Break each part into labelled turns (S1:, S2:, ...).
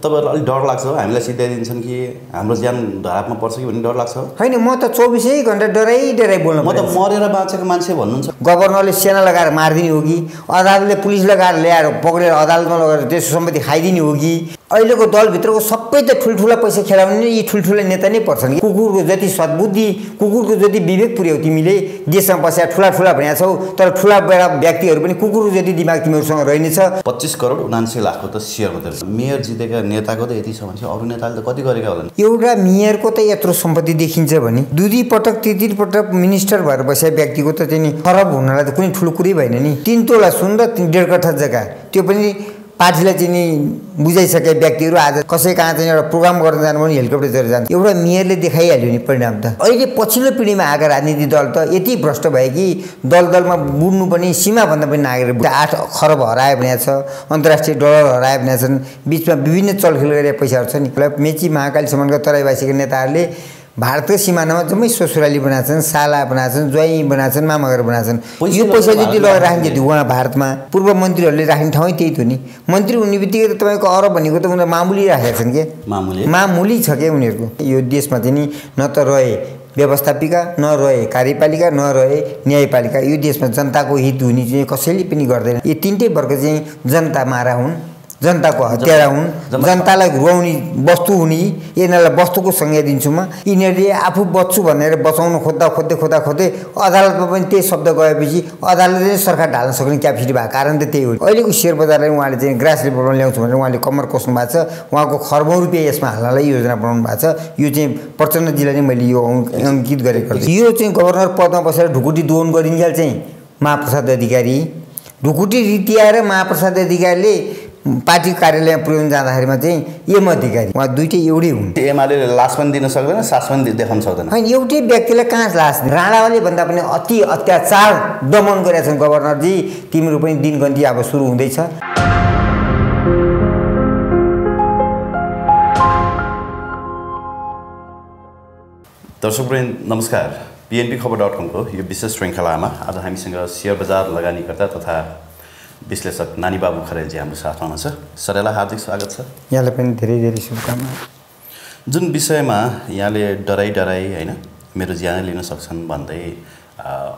S1: तपाईहरुलाई अलि डर लाग्छ हो हामीलाई सिध्याइदिन्छन् कि हाम्रो ज्यान धरापमा पर्छ कि भन्ने डर लाग्छ हो
S2: हैन म त 24 घण्टा डराइ बोल्नु
S1: म त मरेर बाँचेको मान्छे भन्नुहुन्छ
S2: गभर्नरले सेना लगाएर मार्दिने हो कि अदालतले पुलिस लगाएर ल्याएर पक्रेर अदालतमा लगेर त्यसको सम्पत्ति खाइदिने हो कि अहिलेको दलभित्रको सबै त ठुलठुला पैसा खेलाउने यी ठुलठुला नेता नै पर्छन् कि कुकुरको जति सद्बुद्धि कुकुरको जति विवेक पुर्याउ तिमीले देशमा बसेर ठुला भनिया छौ तर ठुला व्यक्तिहरू पनि कुकुरको जति दिमाग तिमीहरूसँग रहनेछ
S1: 25 करोड 79 लाखको त शेयर मात्रै मेयर जितेका नेताको त यति छ भने अरु नेताले त कति गरेका होलान्
S2: एउटा मेयरको त यत्रो सम्पत्ति देखिन्छ भने दुई पटक तीन पटक मिनिस्टर भएर बसेका व्यक्तिको त चाहिँ खराब हुनलाई त कुनै ठुलो कुरै भएन नि 3 तोला सुन र 1.5 कट्ठा जग्गा त्यो पनि पार्टीलाई चाहिँ बुझाइसके व्यक्तिहरू आज कसै कहाँ चाहिँ एउटा प्रोग्राम गर्न जानु पनि हेलिकप्टर चढेर जान्छ एउटा मेयरले देखाइहाल्यो नि परिणाम त अहिले पछिल्लो पिढीमा आएका राजनीतिक दल त यति भ्रष्ट भयो कि दलमा बुड्नु पनि सीमाभन्दा पनि नागेर 8 खरब हरायो भने छ अन्तर्राष्ट्रिय डलर हरायो भने छन् बीचमा विभिन्न चलखेल गरेका पैसाहरू छ नि मेची महाकालीसम्मका तराईवासीका नेताहरूले भारतको सीमानामा जम्मै ससुराली बनाछन् साला बनाछन् ज्वाइँ बनाछन् मामाघर बनाछन् यो पैसा जति लगाएर राखिन्छ त्यो उहाँ भारतमा पूर्व मन्त्रीहरूले राख्ने ठाउँ त्यही थियो नि मन्त्री हुने बित्तिकै त तपाईँको अरब भनेको त उनीहरू मामुली राखेका छन् के मामुली छ के उनीहरूको यो देशमा चाहिँ नि न त रहे व्यवस्थापिका नरहे कार्यपालिका नरहे न्यायपालिका यो देशमा जनताको हित हुने चाहिँ कसैले पनि गर्दैन यो तीनटै वर्ग चाहिँ जनता मारा हुन् जनताको हत्यारा हुन् जनतालाई रुवाउने वस्तु हुने यिनीहरूलाई वस्तुको संज्ञा दिन्छु म यिनीहरूले आफू बच्छु भनेर बचाउन खोज्दै अदालतमा पनि त्यही शब्द गएपछि अदालतले सरकार ढाल्न सक्ने क्यापेसिटी भएको कारण त त्यही हो अहिलेको शेयर बजारलाई उहाँले चाहिँ ग्रास लेभलमा ल्याउँछु भनेर उहाँले कम्मर कस्नु भएको छ उहाँको खरबौँ रुपियाँ यसमा हाल्नलाई योजना बनाउनु भएको छ यो चाहिँ प्रचण्डजीलाई नै मैले यो अङ्कित गरेको यो चाहिँ गभर्नर पदमा बसेर ढुकुटी दोहन गरिन्जेल चाहिँ महाप्रसाद अधिकारी ढुकुटी रित्याएर महाप्रसाद अधिकारीले पार्टी कार्यालयमा पुर्याउन जाँदाखेरिमा चाहिँ एम अधिकारी उहाँ दुईटै एउटै हुन्
S1: एमाले लास पनि दिन सक्दैन सास पनि देखाउन सक्दैन
S2: हैन एउटै व्यक्तिलाई कहाँ लास राणावाले भन्दा पनि अति अत्याचार दमन गरेका छन् गभर्नरजी तिम्रो पनि दिनगन्ती अब सुरु हुँदैछ
S1: दर्शकवृन्द नमस्कार pnpkhabar.com को यो विशेष श्रृङ्खलामा आज हामीसँग शेयर बजार लगानीकर्ता तथा विश्लेषक नानी बाबु खरेलजी हाम्रो साथमा हुनुहुन्छ सरलाई हार्दिक स्वागत छ
S2: यहाँलाई पनि धेरै शुभकामना
S1: जुन विषयमा यहाँले डराई हैन मेरो ज्यान लिन सक्छन् भन्दै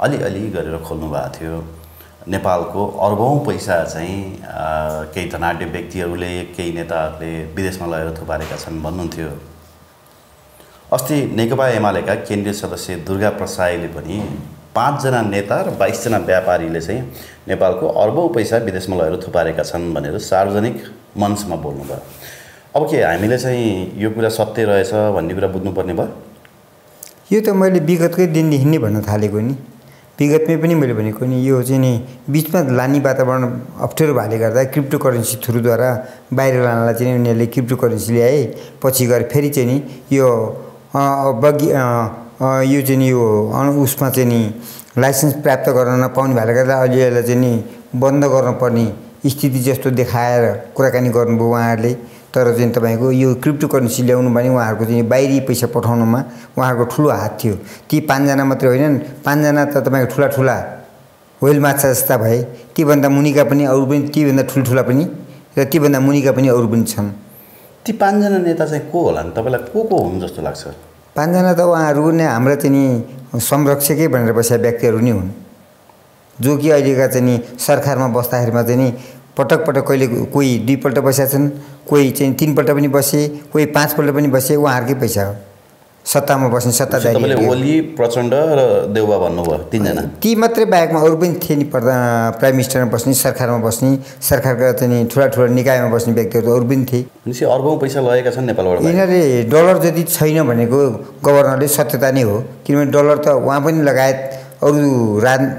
S1: अलि गरेर खोल्नु भएको थियो नेपालको अर्बौं पैसा चाहिँ केही धनाढ्य व्यक्तिहरूले केही नेताहरूले विदेशमा लगेर थुपारेका छन् भन्नुहुन्थ्यो अस्ति नेकपा एमालेका केन्द्रीय सदस्य दुर्गा प्रसाईले पनि 5 जना नेता र 22 जना व्यापारीले चाहिँ नेपालको अर्बौं पैसा विदेशमा लगेर थुपारेका छन् भनेर सार्वजनिक मञ्चमा बोल्नुभयो अब के हामीले चाहिँ यो कुरा सत्य रहेछ भन्ने कुरा बुझ्नुपर्ने भयो
S2: यो त मैले विगतकै दिनदेखि नै भन्न थालेको नि विगतमै पनि मैले भनेको नि यो चाहिँ नि बीचमा लानी वातावरण अप्ठ्यारो भएले गर्दा क्रिप्टोकरेन्सी थ्रुद्वारा बाहिर लानलाई चाहिँ उनीहरूले क्रिप्टोकरेन्सी ल्याए पछि गएर फेरि चाहिँ नि यो यो चाहिँ नि यो उसमा चाहिँ नि लाइसेन्स प्राप्त गर्न नपाउने भएले गर्दा अहिले यसलाई चाहिँ नि बन्द गर्नुपर्ने स्थिति जस्तो देखाएर कुराकानी गर्नुभयो उहाँहरूले तर चाहिँ तपाईँको यो क्रिप्टोकरेन्सी ल्याउनु भने उहाँहरूको चाहिँ बाहिरी पैसा पठाउनुमा उहाँहरूको ठुलो हात थियो ती 5 जना मात्रै होइनन् 5 जना त तपाईँको ठुला व्हेल माछा जस्ता भए तीभन्दा मुनिका पनि अरू पनि तीभन्दा ठुल्ठुला पनि र तीभन्दा मुनिका पनि अरू पनि छन्
S1: ती 5 जना नेता चाहिँ को होला नि तपाईँलाई को हुन् जस्तो लाग्छ
S2: 5 जना त उहाँहरू नै हाम्रा चाहिँ नि संरक्षकै भनेर बसेका व्यक्तिहरू नै हुन् जो कि अहिलेका चाहिँ नि सरकारमा बस्दाखेरिमा चाहिँ नि पटक कहिले कोही 2 पल्ट बसेका छन् कोही चाहिँ 3 पल्ट पनि बसे कोही 5 पल्ट पनि बसे उहाँहरूकै पैसा हो सत्तामा बस्ने सत्ताधारी
S1: तपाईँले ओली प्रचण्ड र देउबा भन्नुभयो 3 जना
S2: ती मात्रै बाहेकमा अरू पनि थिए नि प्राइम मिनिस्टरमा बस्ने सरकारमा बस्ने सरकारका चाहिँ ठुला निकायमा बस्ने व्यक्तिहरू अरू पनि थिए
S1: भनेपछि अर्बौं पैसा लगेका छन् नेपालबाट
S2: यिनीहरूले डलर जति छैन भनेको गभर्नरले सत्यता नै हो किनभने डलर त उहाँ पनि लगायत अरू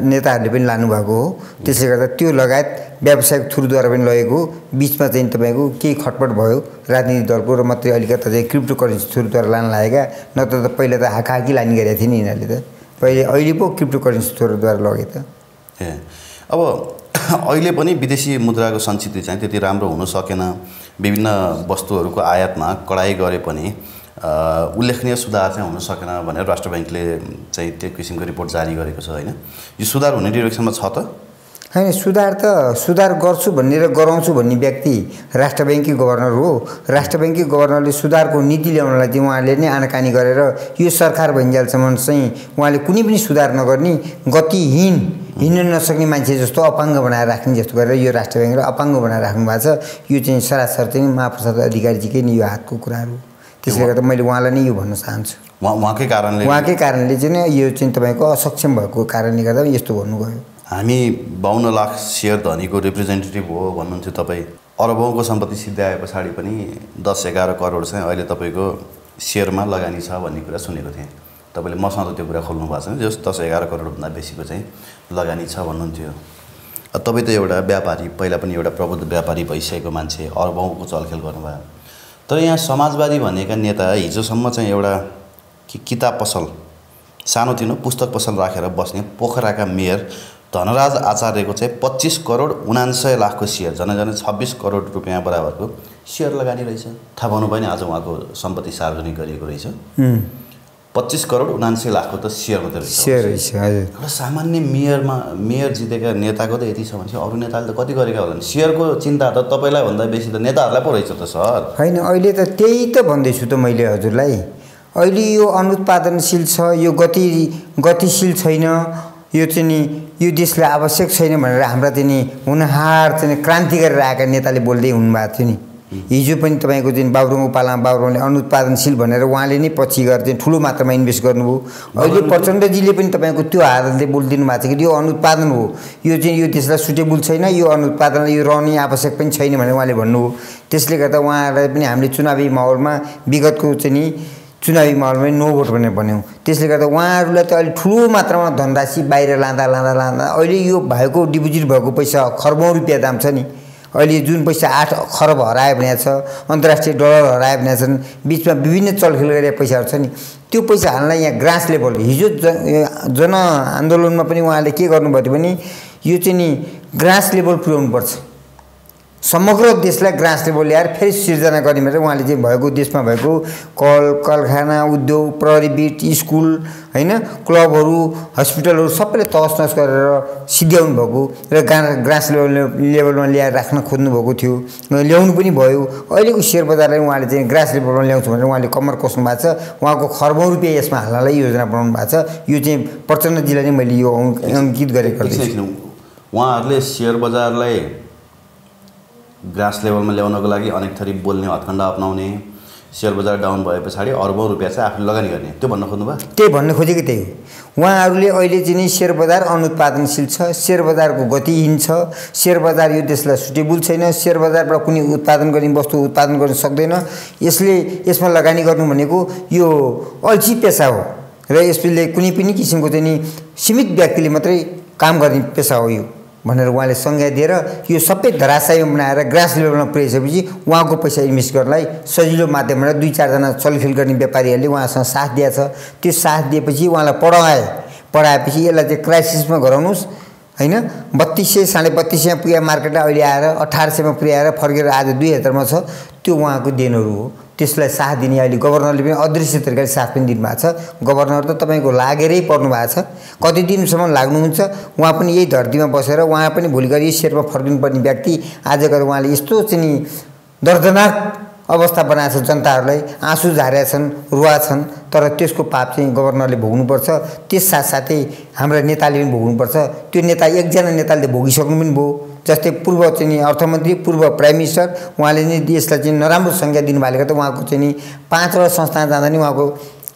S2: नेताहरूले पनि लानुभएको हो त्यसले गर्दा त्यो लगायत व्यावसायिक थ्रुद्वारा पनि लगेको बीचमा चाहिँ तपाईँको केही खटपट भयो राजनीतिक दलको र मात्रै अलिकति चाहिँ क्रिप्टोकरेन्सी थ्रुद्वारा लान लागेका नत्र त पहिला त हाकाहाकी लाने गरेका थिए नि यिनीहरूले त अहिले पो क्रिप्टोकरेन्सी थ्रुद्वारा लगे त
S1: अब अहिले पनि विदेशी मुद्राको सञ्चित चाहिँ त्यति राम्रो हुन सकेन विभिन्न वस्तुहरूको आयातमा कडाई गरे पनि उल्लेखनीय सुधार चाहिँ हुन सकेन भनेर राष्ट्र बैंकले चाहिँ त्यो किसिमको रिपोर्ट जारी गरेको छ हैन यो सुधार हुने डिरेक्सनमा छ त
S2: हैन सुधार गर्छु भन्ने र गराउँछु भन्ने व्यक्ति राष्ट्र ब्याङ्ककै गभर्नर हो। राष्ट्र ब्याङ्ककै गभर्नरले सुधारको नीति ल्याउनलाई चाहिँ उहाँले नै आनाकानी गरेर यो सरकार भइन्जेलसम्म चाहिँ उहाँले कुनै पनि सुधार नगर्ने गतिहीन हिँड्न नसक्ने मान्छे जस्तो अपाङ्ग बनाएर राख्ने जस्तो गरेर यो राष्ट्र ब्याङ्कलाई अपाङ्ग बनाएर राख्नु भएको छ। यो चाहिँ सरासर चाहिँ महाप्रसाद अधिकारीजीकै नि यो हातको कुराहरू। त्यसले गर्दा मैले उहाँलाई नै यो भन्न चाहन्छु।
S1: उहाँकै
S2: कारणले चाहिँ यो चाहिँ तपाईँको असक्षम भएको कारणले गर्दा यस्तो भन्नुभयो।
S1: हामी 52 लाख सेयर धनीको रिप्रेजेन्टेटिभ हो भन्नुहुन्थ्यो तपाईँ। अरबौँको सम्पत्ति सिद्ध्याए पछाडि पनि 10-11 करोड चाहिँ अहिले तपाईँको सेयरमा लगानी छ भन्ने कुरा सुनेको थिएँ। तपाईँले मसँग त त्यो कुरा खोल्नु भएको छैन। जस 10-11 करोडभन्दा बेसीको चाहिँ लगानी छ भन्नुहुन्थ्यो। तपाईँ त एउटा व्यापारी, पहिला पनि एउटा प्रबुद्ध व्यापारी भइसकेको मान्छे, अरबौँको चलखेल गर्नुभयो। तर यहाँ समाजवादी भनेका नेता हिजोसम्म चाहिँ एउटा किताब पसल, सानोतिनो पुस्तक पसल राखेर बस्ने पोखराका मेयर धनराज आचार्यको चाहिँ 25 करोड 79 लाखको सेयर, झन् 26 करोड रुपियाँ बराबरको सेयर लगानी रहेछ। थाहा पाउनु भयो नि आज उहाँको सम्पत्ति सार्वजनिक गरिएको रहेछ। 25 करोड 79 लाखको त सेयर मात्रै रहेछ।
S2: हजुर।
S1: एउटा सामान्य मेयर जितेका नेताको त यति छ भने अरू नेताले त कति गरेका होलान्। सेयरको चिन्ता त तपाईँलाई भन्दा बेसी त नेताहरूलाई पो रहेछ त सर।
S2: होइन, अहिले त त्यही त भन्दैछु त मैले हजुरलाई। अहिले यो अनुत्पादनशील छ, यो गतिशील छैन, यो चाहिँ नि यो देशलाई आवश्यक छैन भनेर हाम्रा चाहिँ नि हुनहार चाहिँ क्रान्ति गरेर आएका नेताले बोल्दै हुनुभएको थियो नि। हिजो पनि तपाईँको चाहिँ बाबुरामको पालामा बाबुरामले अनुत्पादनशील भनेर उहाँले नै पछि गएर चाहिँ ठुलो मात्रामा इन्भेस्ट गर्नुभयो। अहिले प्रचण्डजीले पनि तपाईँको त्यो हालतले बोलिदिनु भएको छ कि यो अनुत्पादन हो, यो चाहिँ यो देशलाई सुटेबल छैन, यो अनुत्पादनलाई यो रहने आवश्यक पनि छैन भनेर उहाँले भन्नुभयो। त्यसले गर्दा उहाँलाई पनि हामीले चुनावी माहौलमा विगतको चाहिँ नि चुनावी माहौलमा नो भोट भनेर भन्यौँ। त्यसले गर्दा उहाँहरूलाई त अहिले ठुलो मात्रामा धनराशि बाहिर लाँदा अहिले यो भएको डिपोजिट भएको पैसा खरबौँ रुपियाँ दाम छ नि। अहिले जुन पैसा 8 खरब हरायो भनेको छ, अन्तर्राष्ट्रिय डलर हरायो भनेको छन्, बिचमा विभिन्न चलखेल गरेका पैसाहरू छ नि, त्यो पैसा हाल्नलाई यहाँ ग्रास लेभल हिजो जनआन्दोलनमा पनि उहाँले के गर्नुभयो भने यो चाहिँ नि ग्रास लेभल पुर्याउनुपर्छ, समग्र देशलाई ग्रास लेभल ल्याएर फेरि सिर्जना गर्ने भनेर उहाँले चाहिँ भएको देशमा भएको कलकारखाना, उद्योग, प्रहरी बिट, स्कुल, होइन, क्लबहरू, हस्पिटलहरू सबैले तहस नहस गरेर सिध्याउनु भएको र ग्रास लेभलमा ल्याएर राख्न खोज्नु भएको थियो, ल्याउनु पनि भयो। अहिलेको सेयर बजारलाई उहाँले चाहिँ ग्रास लेभलमा ल्याउँछु भनेर उहाँले कम्मर कस्नु भएको छ। उहाँको खरबौँ रुपियाँ यसमा हाल्नलाई योजना बनाउनु भएको छ। यो चाहिँ प्रचण्डजीलाई नै मैले यो अङ्कित गरेको छु।
S1: उहाँहरूले सेयर बजारलाई ग्रास लेभलमा ल्याउनको लागि अनेक थरी बोल्ने हत्खण्ड अपनाउने, सेयर बजार डाउन भए पछाडि अरबौँ रुपियाँ चाहिँ आफूले लगानी गर्ने, त्यो भन्न खोज्नुभयो?
S2: त्यही भन्न खोजेको त्यही हो। उहाँहरूले अहिले चाहिँ नि सेयर बजार अनुत्पादनशील छ, सेयर बजारको गतिहीन छ, सेयर बजार यो देशलाई सुटेबल छैन, सेयर बजारबाट कुनै उत्पादन गर्ने वस्तु उत्पादन गर्न सक्दैन, यसमा लगानी गर्नु भनेको यो अल्छी पेसा हो र यसले कुनै पनि किसिमको चाहिँ नि सीमित व्यक्तिले मात्रै काम गर्ने पेसा हो यो भनेर उहाँले संज्ञा दिएर यो सबै धराशायी बनाएर ग्रास लेभलमा पुर्याइसकेपछि उहाँको पैसा इन्भेस्ट गर्नलाई सजिलो माध्यमबाट 2-4 जना चलखेल गर्ने व्यापारीहरूले उहाँसँग साथ दिएछ। त्यो साथ दिएपछि उहाँलाई पढाएपछि यसलाई चाहिँ क्राइसिसमा गराउनुहोस्, होइन, 3200 3250 पुगेको मार्केटलाई अहिले आएर 1800मा पुर्याएर फर्केर आज 2000मा छ। त्यो उहाँको देनहरू हो। त्यसलाई साथ दिने अहिले गभर्नरले पनि अदृश्य तरिकाले साथ पनि दिनुभएको छ। गभर्नर त तपाईँको लागेरै पर्नु भएको छ, कति दिनसम्म लाग्नुहुन्छ। उहाँ पनि यही धरतीमा बसेर उहाँ पनि भोलि गएर यही सेयरमा फर्किनुपर्ने व्यक्ति आज गएर उहाँले यस्तो चाहिँ नि दर्दनाक अवस्था बनाएको छ, जनताहरूलाई आँसु झारेका छन्, रुवा छन्, तर त्यसको पाप चाहिँ गभर्नरले भोग्नुपर्छ। त्यस साथसाथै हाम्रा नेताले पनि भोग्नुपर्छ। त्यो नेता एकजना नेताले भोगिसक्नु पनि भयो। जस्तै पूर्व चाहिँ नि अर्थमन्त्री, पूर्व प्राइम मिनिस्टर, उहाँले नै देशलाई चाहिँ नराम्रो संज्ञा दिनुभएले गर्दा उहाँको चाहिँ नि 5वटा संस्थान जाँदा नि उहाँको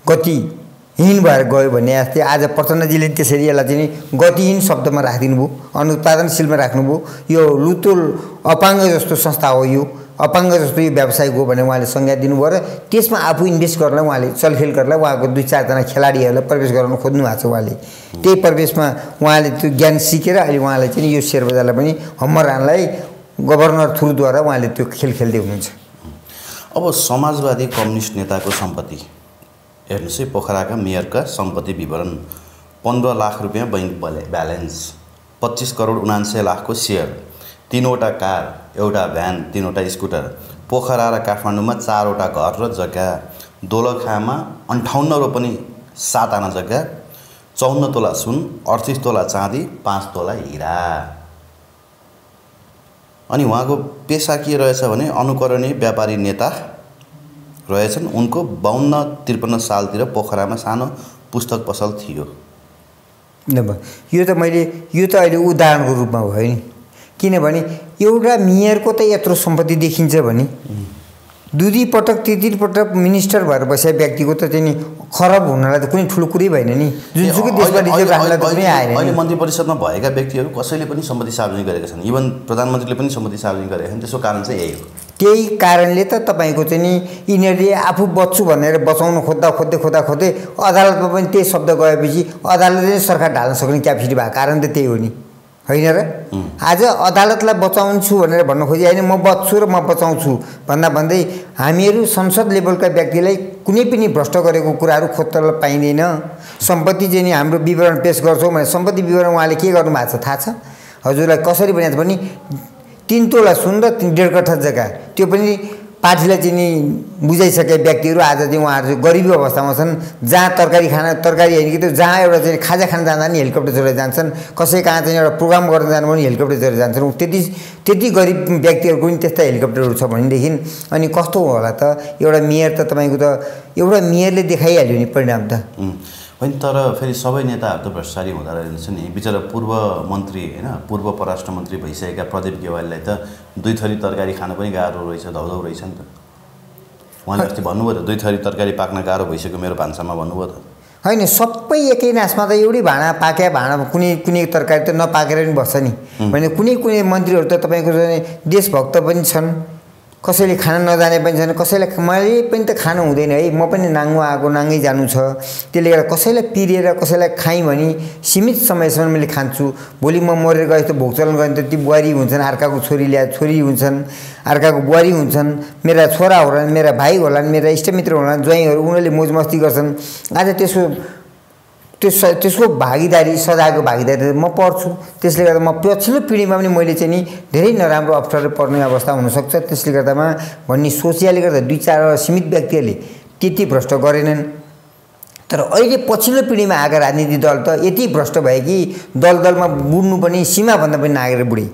S2: गतिहीन भएर गयो भन्ने जस्तै आज प्रचण्डजीले त्यसरी यसलाई चाहिँ गतिहीन शब्दमा राखिदिनु भयो, अनुत्पादनशीलमा राख्नुभयो। यो लुतुल अपाङ्ग जस्तो संस्था हो, यो अपाङ्ग जस्तो यो व्यावसायिक हो भनेर उहाँले संज्ञा दिनुभयो र त्यसमा आफू इन्भेस्ट गर्नलाई उहाँले चलखेल गर्नलाई उहाँको 2-4 जना खेलाडीहरूलाई प्रवेश गराउन खोज्नु भएको छ। उहाँले त्यही प्रवेशमा उहाँले त्यो ज्ञान सिकेर अहिले उहाँले चाहिँ यो सेयर बजारलाई पनि हम्मर हानलाई गभर्नर थ्रुद्वारा उहाँले त्यो खेल खेल्दै हुनुहुन्छ।
S1: अब समाजवादी कम्युनिस्ट नेताको सम्पत्ति हेर्नुहोस् है, पोखराका मेयरका सम्पत्ति विवरण 15 लाख रुपियाँ बैंक ब्यालेन्स, 25 करोड 79 लाखको सेयर, 3वटा कार, एउटा भ्यान, 3वटा स्कुटर, पोखरा र काठमाडौँमा 4वटा घर र जग्गा, दोलखामा 58 रोपनी 7 आना जग्गा, 54 तोला सुन, 38 तोला चाँदी, 5 तोला हिरा। अनि उहाँको पेसा के रहेछ भने अनुकरणीय व्यापारी नेता रहेछन्। उनको 52-53 सालतिर पोखरामा सानो पुस्तक पसल थियो।
S2: यो त अहिले उदाहरणको रूपमा भयो नि, किनभने एउटा मेयरको त यत्रो सम्पत्ति देखिन्छ भने दुई पटक तीन पटक मिनिस्टर भएर बसेको व्यक्तिको त चाहिँ नि खराब हुनलाई त कुनै ठुलो कुरै भएन नि। जुनसुकै देशमा रिजर्भ राख्नलाई त कुनै आएन।
S1: अहिले मन्त्री परिषदमा भएका व्यक्तिहरू कसैले पनि सम्पत्ति सार्वजनिक गरेका छन्। इभन प्रधानमन्त्रीले पनि सम्पत्ति सार्वजनिक गरेका छन्। त्यसको कारण चाहिँ यही हो।
S2: त्यही कारणले त तपाईँको चाहिँ नि यिनीहरूले आफू बच्छु भनेर बचाउन खोज्दै अदालतमा पनि त्यही शब्द गएपछि अदालतले सरकार ढाल्न सक्ने क्यापेसिटी भएको कारण त त्यही हो नि, होइन र? आज अदालतलाई बचाउँछु भनेर भन्न खोजे होइन, म बच्छु र म बचाउँछु भन्दै हामीहरू संसद लेभलका व्यक्तिलाई कुनै पनि भ्रष्ट गरेको कुराहरू खोज्न पाइँदैन। सम्पत्ति चाहिँ नि हाम्रो विवरण पेश गर्छौँ भने सम्पत्ति विवरण उहाँले के गर्नुभएको छ थाहा छ हजुरलाई? कसरी बनाएको छ भने 3 तोला सुन र 1.5 कट्ठा जग्गा, त्यो पनि पार्टीलाई चाहिँ नि बुझाइसके व्यक्तिहरू आज चाहिँ उहाँहरू चाहिँ गरिबी अवस्थामा छन्। जहाँ तरकारी होइन कि त्यो जहाँ एउटा चाहिँ खाजा खान जाँदा नि हेलिकप्टर चढेर जान्छन्, कसै कहाँ चाहिँ एउटा प्रोग्राम गर्न जानु पनि हेलिकप्टर चढेर जान्छन्। त्यति गरिब व्यक्तिहरूको पनि त्यस्ता हेलिकप्टरहरू छ भनेदेखि अनि कस्तो होला त? एउटा मेयर त तपाईँको त एउटा मेयरले देखाइहाल्यो नि परिणाम त।
S1: होइन, तर फेरि सबै नेताहरू त भ्रष्टाचारी हुँदो रहेछ नि। बिचरा पूर्व मन्त्री होइन, पूर्व परराष्ट्र मन्त्री भइसकेका प्रदीप गेवालीलाई त 2 थरी तरकारी खान पनि गाह्रो रहेछ, धौधौ रहेछ नि त। उहाँले अस्ति भन्नुभयो त 2 थरी तरकारी पाक्न गाह्रो भइसक्यो मेरो भान्सामा भन्नुभयो त।
S2: होइन, सबै एकै नासमा त एउटै भाँडा पाक्या भाँडा कुनै तरकारी त नपाकेर पनि बस्छ नि। भने कुनै मन्त्रीहरू त तपाईँको चाहिँ देशभक्त पनि छन्, कसैले खान नजाने पनि छन्, कसैलाई मैले पनि त खानु हुँदैन है, म पनि नाङ्गो आएको नाङ्गै जानु छ। त्यसले गर्दा कसैलाई पिरेर कसैलाई खाएँ भने सीमित समयसम्म मैले खान्छु। भोलि म मरेर गएँ त भोगचलन गर्ने त ती बुहारी हुन्छन्, अर्काको छोरी हुन्छन्, अर्काको बुहारी हुन्छन्, मेरा छोरा होलान्, मेरा भाइ होलान्, मेरा इष्टमित्र होलान्, ज्वाइँहरू, उनीहरूले मोज मस्ती गर्छन्। आज त्यसको भागीदारी, सजाको भागीदारी म पर्छु। त्यसले गर्दा म पछिल्लो पिँढीमा पनि मैले चाहिँ नि धेरै नराम्रो अप्ठ्यारो पर्ने अवस्था हुनसक्छ। त्यसले गर्दामा भन्ने सोचियाले गर्दा 2-4 सीमित व्यक्तिहरूले त्यति भ्रष्ट गरेनन्। तर अहिले पछिल्लो पिँढीमा आएका राजनीतिक दल त यति भ्रष्ट भए कि दलमा बुड्नु पनि सीमाभन्दा पनि नागेर बुढे।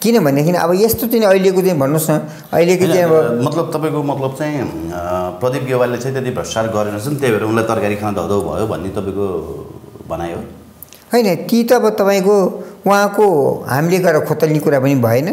S2: किनभनेदेखि अब यस्तो चाहिँ अहिलेको चाहिँ भन्नुहोस् न, अहिलेको चाहिँ अब
S1: मतलब तपाईँको मतलब चाहिँ प्रदीप गेवालीले चाहिँ त्यति भ्रष्टाचार गरेनछन्, त्यही भएर उनलाई तरकारी खान धौधौ भयो भन्ने तपाईँको भनाइ हो? होइन,
S2: ती त अब तपाईँको उहाँको हामीले गरेर खोतल्ने कुरा पनि भएन।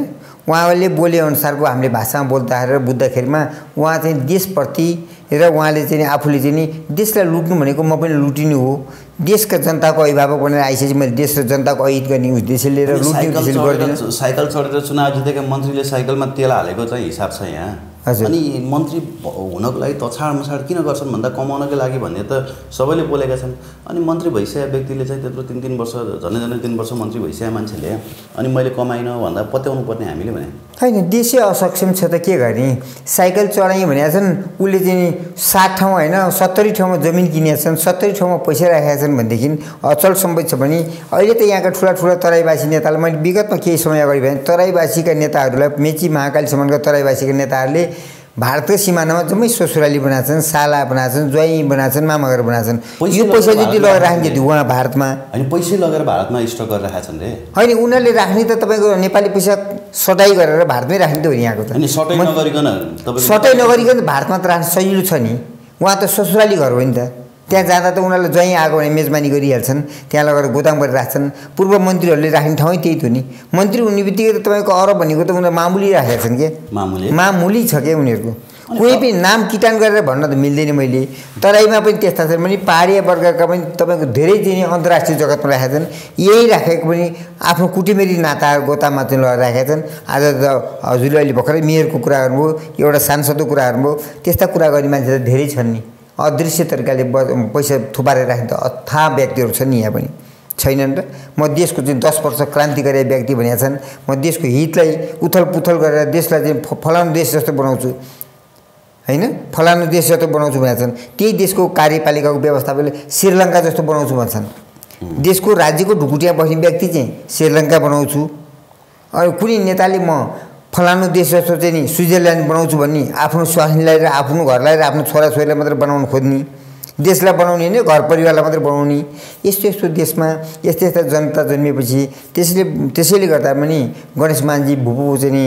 S2: उहाँले बोले अनुसारको हामीले भाषामा बुझ्दाखेरिमा उहाँ चाहिँ देशप्रति र उहाँले चाहिँ आफूले चाहिँ नि देशलाई लुट्नु भनेको म पनि लुटिनु हो, देशका जनताको अभिभावक भनेर आइसकेपछि मैले देश र जनताको अहित गर्ने उद्देश्य लिएर लुट्ने उद्देश्य गर्दिनँ।
S1: साइकल चढेर चुनाव जितेका मन्त्रीले साइकलमा तेल हालेको चाहिँ हिसाब छ यहाँ। अनि मन्त्री हुनको लागि तछाड मछाड किन गर्छन् भन्दा कमाउनको लागि भन्ने त सबैले बोलेका छन्। अनि मन्त्री भइसकेका व्यक्तिले चाहिँ त्यत्रो 3 वर्ष झन्डै 3 वर्ष मन्त्री भइसकेका मान्छेले अनि मैले कमाइन भन्दा पत्याउनु पर्ने हामीले भने
S2: होइन। देशै असक्षम छ त के गर्ने? साइकल चढाएँ भनेका छन्, उसले चाहिँ 60 ठाउँ होइन 70 ठाउँमा जमिन किनेका छन्, 70 ठाउँमा पैसा राखेका छन् भनेदेखि अचल सम्पत्ति छ भने अहिले त यहाँका ठुला तराईवासी नेतालाई मैले विगतमा केही समय अगाडि भने तराईवासीका नेताहरूलाई मेची महाकालीसम्मका तराईवासीका नेताहरूले भारतको सिमानामा जम्मै ससुराली बनाएछन्, साला बनाएछन्, ज्वाइँ बनाएछन्, मामाघर बनाएछन्। यो पैसा जति लगेर राखिन्छ त्यो उहाँ भारतमा
S1: होइन, पैसै लगेर भारतमा स्टक गरेर राखेका छन् रे।
S2: होइन, उनीहरूले राख्ने त तपाईँको नेपाली पैसा सटाइ गरेर भारतमै राख्ने त हो नि। यहाँको त सटाइ नगरिकन भारतमा त राख्न सजिलो छ नि। उहाँ त ससुराली घर हो नि त, त्यहाँ जाँदा त उनीहरूलाई ज्वाइँ आएको भने मेजबानी गरिहाल्छन्, त्यहाँ लगेर गोदाम गरेर राख्छन्। पूर्व मन्त्रीहरूले राख्ने ठाउँ त्यही थियो नि। मन्त्री हुने बित्तिकै त तपाईँको अरब भनेको त उनीहरू मामुली राखेका छन् के, मामुली छ क्या उनीहरूको। कुनै पनि नाम किटान गरेर भन्न त मिल्दैन। मैले तराईमा पनि त्यस्ता छन् भने पहाडिया वर्गका पनि तपाईँको धेरै दिने अन्तर्राष्ट्रिय जगतमा राखेका छन्। यही राखेको पनि आफ्नो कुटुमेरी नाता गोतामा चाहिँ लगेर राखेका छन्। आज त हजुरले अहिले भर्खरै मेयरको कुरा गर्नुभयो, एउटा सांसदको कुरा गर्नुभयो, त्यस्ता कुरा गर्ने मान्छे त धेरै छन् नि। अदृश्य तरिकाले पैसा थुपारेर राख्ने त अथाह व्यक्तिहरू छन् नि यहाँ पनि, छैनन् र? म देशको चाहिँ 10 वर्ष क्रान्तिकारी व्यक्ति भनेका छन्, म देशको हितलाई उथलपुथल गरेर देशलाई चाहिँ फलानु देश जस्तो बनाउँछु होइन, फलानु देश जस्तो बनाउँछु भनेका छन्। त्यही देशको कार्यपालिकाको व्यवस्थापनले श्रीलङ्का जस्तो बनाउँछु भन्छन्। देशको राज्यको ढुकुटिया बस्ने व्यक्ति चाहिँ श्रीलङ्का बनाउँछु, अनि कुनै नेताले म फलानु देश जस्तो चाहिँ नि स्विजरल्यान्ड बनाउँछु भन्ने आफ्नो स्वास्नीलाई र आफ्नो घरलाई र आफ्नो छोराछोरीलाई मात्र बनाउनु खोज्ने, देशलाई बनाउने होइन घर परिवारलाई मात्रै बनाउने यस्तो देशमा यस्ता जनता जन्मिएपछि त्यसैले गर्दा पनि गणेश मानजी भुपू चाहिँ नि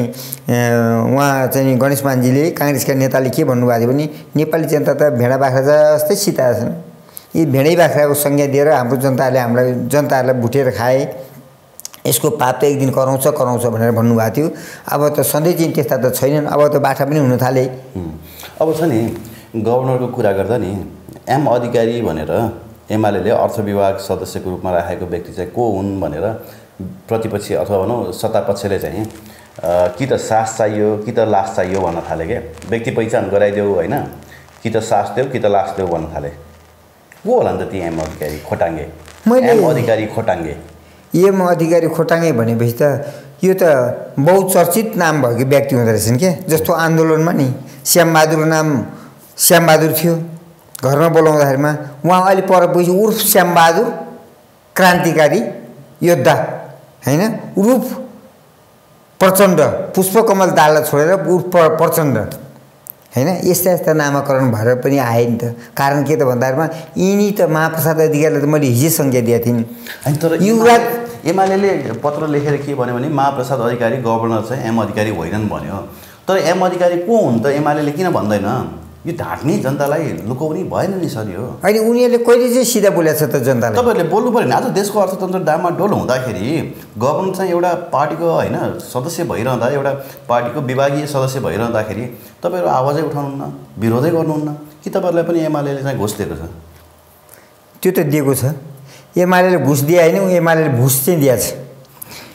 S2: उहाँ चाहिँ नि गणेश मानजीले काङ्ग्रेसका नेताले के भन्नुभएको थियो भने नेपाली जनता त भेडा बाख्रा जस्तै सिताएका छन् यी भेडै बाख्राको संज्ञा दिएर हाम्रो जनताहरूलाई भुटेर खाए यसको पाप त एक दिन कराउँछ भनेर भन्नुभएको थियो अब त सधैँ चाहिँ त्यस्ता त छैनन् अब त बाठा पनि हुन थाले
S1: अब छ नि गभर्नरको कुरा गर्दा नि एम अधिकारी भनेर एमाले अर्थ विभाग सदस्यको रूपमा राखेको व्यक्ति चाहिँ को हुन् भनेर प्रतिपक्षी अथवा भनौँ सत्तापक्षले चाहिँ कि त सास चाहियो कि त लास चाहियो भन्न थाले क्या व्यक्ति पहिचान गराइदेऊ होइन कि त सास देऊ कि त लास देऊ भन्न थाले को होला नि त ती एम अधिकारी खोटाङ्गे एम अधिकारी खोटाङ्गे
S2: एम अधिकारी खोटाङ्गे भनेपछि त यो त बहुचर्चित नाम भएको व्यक्ति हुँदो रहेछन् क्या जस्तो आन्दोलनमा नि श्यामबहादुर थियो घरमा बोलाउँदाखेरिमा उहाँ अहिले पर गएपछि उर्फ श्यामबहादुर क्रान्तिकारी योद्धा होइन उर्फ प्रचण्ड पुष्पकमल दाललाई छोडेर उर्फ प्रचण्ड होइन यस्ता नामाकरण भएर पनि आए नि त कारण के त भन्दाखेरिमा यिनी त महाप्रसाद अधिकारीलाई त मैले हिजै संज्ञा दिएको थिएँ
S1: अनि तर युवराज एमाले पत्र लेखेर के भन्यो भने महाप्रसाद अधिकारी गभर्नर चाहिँ एम अधिकारी होइनन् भन्यो तर एम अधिकारी को हुन् त एमाले किन भन्दैन यो ढाँट्ने जनतालाई लुकाउने भएन नि सर यो
S2: होइन उनीहरूले कहिले चाहिँ सिधा बोलेको छ त जनतालाई
S1: तपाईँहरूले बोल्नु पऱ्यो नि आज देशको अर्थतन्त्र डामाडोल हुँदाखेरि गभर्नर चाहिँ एउटा पार्टीको होइन सदस्य भइरहँदा एउटा पार्टीको विभागीय सदस्य भइरहँदाखेरि तपाईँहरू आवाजै उठाउनुहुन्न विरोधै गर्नुहुन्न कि तपाईँहरूलाई पनि एमाले चाहिँ घुस दिएको छ
S2: त्यो त दिएको छ एमाले घुस दिए होइन एमाले भुस चाहिँ दिएको छ